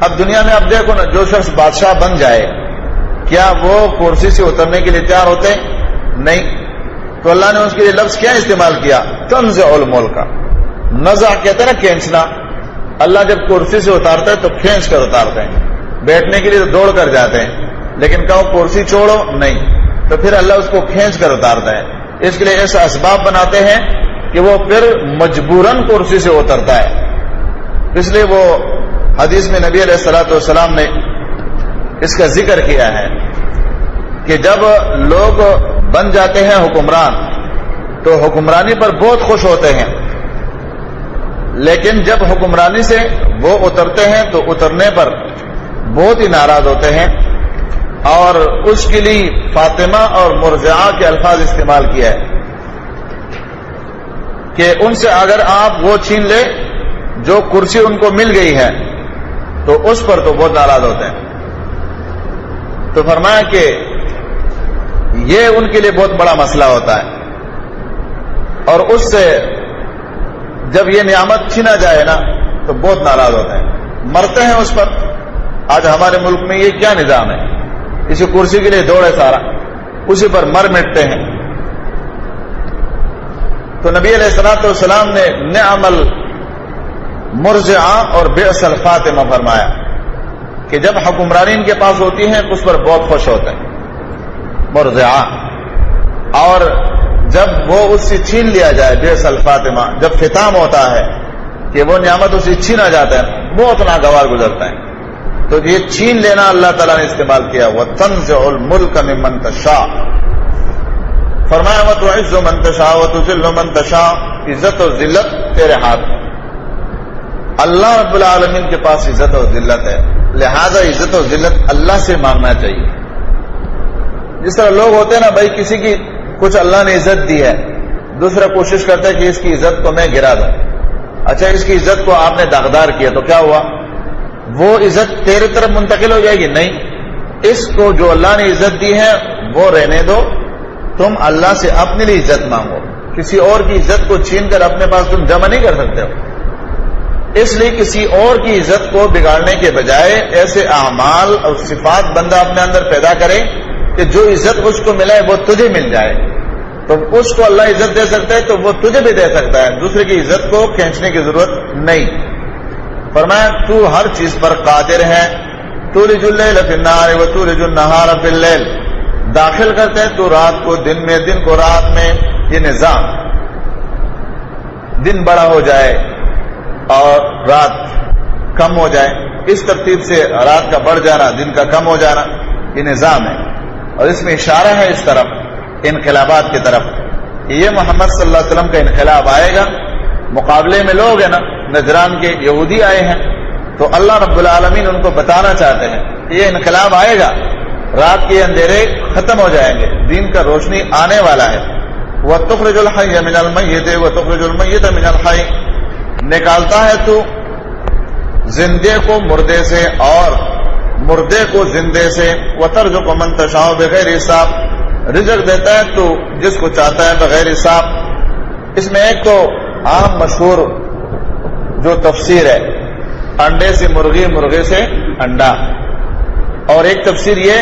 اب دنیا میں اب دیکھو نا, جو شخص بادشاہ بن جائے, کیا وہ کرسی سے اترنے کے لیے تیار ہوتے؟ نہیں. تو اللہ نے اس کے لیے لفظ کیا استعمال کیا, تنزع الملک. نزع کہتے ہیں نا کھینچنا, اللہ جب کرسی سے اتارتا ہے تو کھینچ کر اتارتے ہیں, بیٹھنے کے لیے تو دوڑ کر جاتے ہیں, لیکن کہو کرسی چھوڑو, نہیں, تو پھر اللہ اس کو کھینچ کر اتارتا ہے. اس کے لیے ایسا اسباب بناتے ہیں کہ وہ پھر مجبوراً کرسی سے اترتا ہے. اس لیے وہ حدیث میں نبی علیہ الصلوۃ والسلام نے اس کا ذکر کیا ہے کہ جب لوگ بن جاتے ہیں حکمران تو حکمرانی پر بہت خوش ہوتے ہیں, لیکن جب حکمرانی سے وہ اترتے ہیں تو اترنے پر بہت ہی ناراض ہوتے ہیں. اور اس کے لیے فاطمہ اور مرضعہ کے الفاظ استعمال کیا ہے کہ ان سے اگر آپ وہ چھین لے جو کرسی ان کو مل گئی ہے تو اس پر تو بہت ناراض ہوتے ہیں. تو فرمایا کہ یہ ان کے لیے بہت بڑا مسئلہ ہوتا ہے, اور اس سے جب یہ نعمت چھینا جائے نا تو بہت ناراض ہوتے ہیں, مرتے ہیں اس پر. آج ہمارے ملک میں یہ کیا نظام ہے, اسی کرسی کے لیے دوڑے سارا, اسی پر مر مٹتے ہیں. تو نبی علیہ الصلوۃ والسلام نے نعم المرضعہ اور بئس الفاطمہ فرمایا کہ جب حکمرانی ان کے پاس ہوتی ہیں اس پر بہت خوش ہوتے ہیں, مرضعہ. اور جب وہ اس سے چھین لیا جائے, بئس الفاطمہ, جب ختام ہوتا ہے کہ وہ نعمت اسے چھینا جاتا ہے, بہت ناگوار گزرتا ہے. تو یہ چھین لینا اللہ تعالیٰ نے استعمال کیا, وَتَنزِعُ الْمُلْكَ مِمَّن تَشَاءُ. فرمایا وَتُعِزُّ مَن تَشَاءُ وَتُذِلُّ مَن تَشَاءُ, عزت اور ذلت تیرے ہاتھ. اللہ رب العالمین کے پاس عزت اور ذلت ہے, لہذا عزت اور ذلت اللہ سے مانگنا چاہیے. جس طرح لوگ ہوتے ہیں نا, بھائی کسی کی کچھ اللہ نے عزت دی ہے, دوسرا کوشش کرتا ہے کہ اس کی عزت کو میں گرا دوں. اچھا, اس کی عزت کو آپ نے داغدار کیا تو کیا ہوا, وہ عزت تیرے طرف منتقل ہو جائے گی؟ نہیں, اس کو جو اللہ نے عزت دی ہے وہ رہنے دو, تم اللہ سے اپنے لیے عزت مانگو. کسی اور کی عزت کو چھین کر اپنے پاس تم جمع نہیں کر سکتے ہو. اس لیے کسی اور کی عزت کو بگاڑنے کے بجائے ایسے اعمال اور صفات بندہ اپنے اندر پیدا کرے کہ جو عزت اس کو ملا ہے وہ تجھے مل جائے. تو اس کو اللہ عزت دے سکتا ہے تو وہ تجھے بھی دے سکتا ہے, دوسرے کی عزت کو کھینچنے کی ضرورت نہیں. فرمایا تو ہر چیز پر قادر ہے, تولج اللیل فی النہار وتولج النہار فی اللیل، داخل کرتے ہیں تو رات کو دن میں، دن کو رات میں. یہ نظام، دن بڑا ہو جائے اور رات کم ہو جائے، اس ترتیب سے رات کا بڑھ جانا، دن کا کم ہو جانا، یہ نظام ہے. اور اس میں اشارہ ہے اس طرف، انقلابات کی طرف. یہ محمد صلی اللہ علیہ وسلم کا انقلاب آئے گا. مقابلے میں لوگ ہیں نا، نجران کے یہودی آئے ہیں، تو اللہ رب العالمین ان کو بتانا چاہتے ہیں کہ یہ انقلاب آئے گا، رات کے اندھیرے ختم ہو جائیں گے، دین کا روشنی آنے والا ہے. وَتُخْرِجُ الْحَيَّ مِنَ الْمَيِّتِ وَتُخْرِجُ الْمَيِّتَ مِنَ الْحَيِّ، نکالتا ہے تو زندے کو مردے سے اور مردے کو زندے سے. وَتَرْزُقُ مَن تَشَاءُ بِغَيْرِ حساب، رزق دیتا ہے تو جس کو چاہتا ہے بغیر حساب. اس میں ایک تو عام مشہور جو تفسیر ہے، انڈے سے مرغی، مرغے سے انڈا، اور ایک تفسیر یہ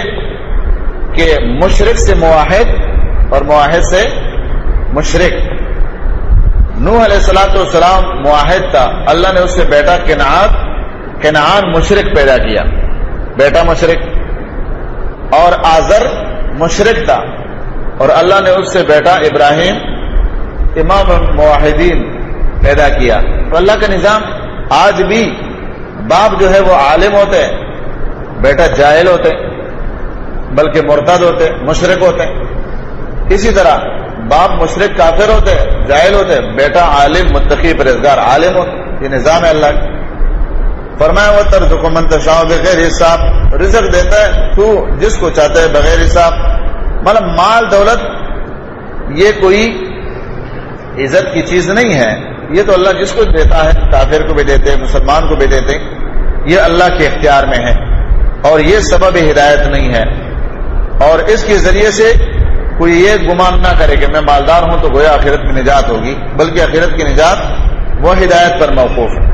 کہ مشرک سے موحد اور موحد سے مشرک. نوح علیہ الصلوۃ والسلام موحد تھا، اللہ نے اس سے بیٹا کنعان مشرک پیدا کیا، بیٹا مشرک. اور آزر مشرک تھا اور اللہ نے اس سے بیٹا ابراہیم امام الموحدین پیدا کیا. تو اللہ کا نظام آج بھی، باپ جو ہے وہ عالم ہوتے ہیں، بیٹا جاہل ہوتے، بلکہ مرتد ہوتے، مشرک ہوتے. اسی طرح باپ مشرک کافر ہوتے، جاہل ہوتے، بیٹا عالم متقی پرہیزگار عالم ہوتے. یہ نظام ہے اللہ کا. فرمایا وَتَرْزُقُ مَن تَشَاءُ بِغَيْرِ حساب، رزق دیتا ہے تو جس کو چاہتا ہے بغیر حساب. مطلب مال دولت یہ کوئی عزت کی چیز نہیں ہے، یہ تو اللہ جس کو دیتا ہے، کافر کو بھی دیتے، مسلمان کو بھی دیتے، یہ اللہ کے اختیار میں ہے اور یہ سبب ہدایت نہیں ہے. اور اس کے ذریعے سے کوئی یہ گمان نہ کرے کہ میں مالدار ہوں تو گویا آخرت میں نجات ہوگی، بلکہ آخرت کی نجات وہ ہدایت پر موقوف ہے.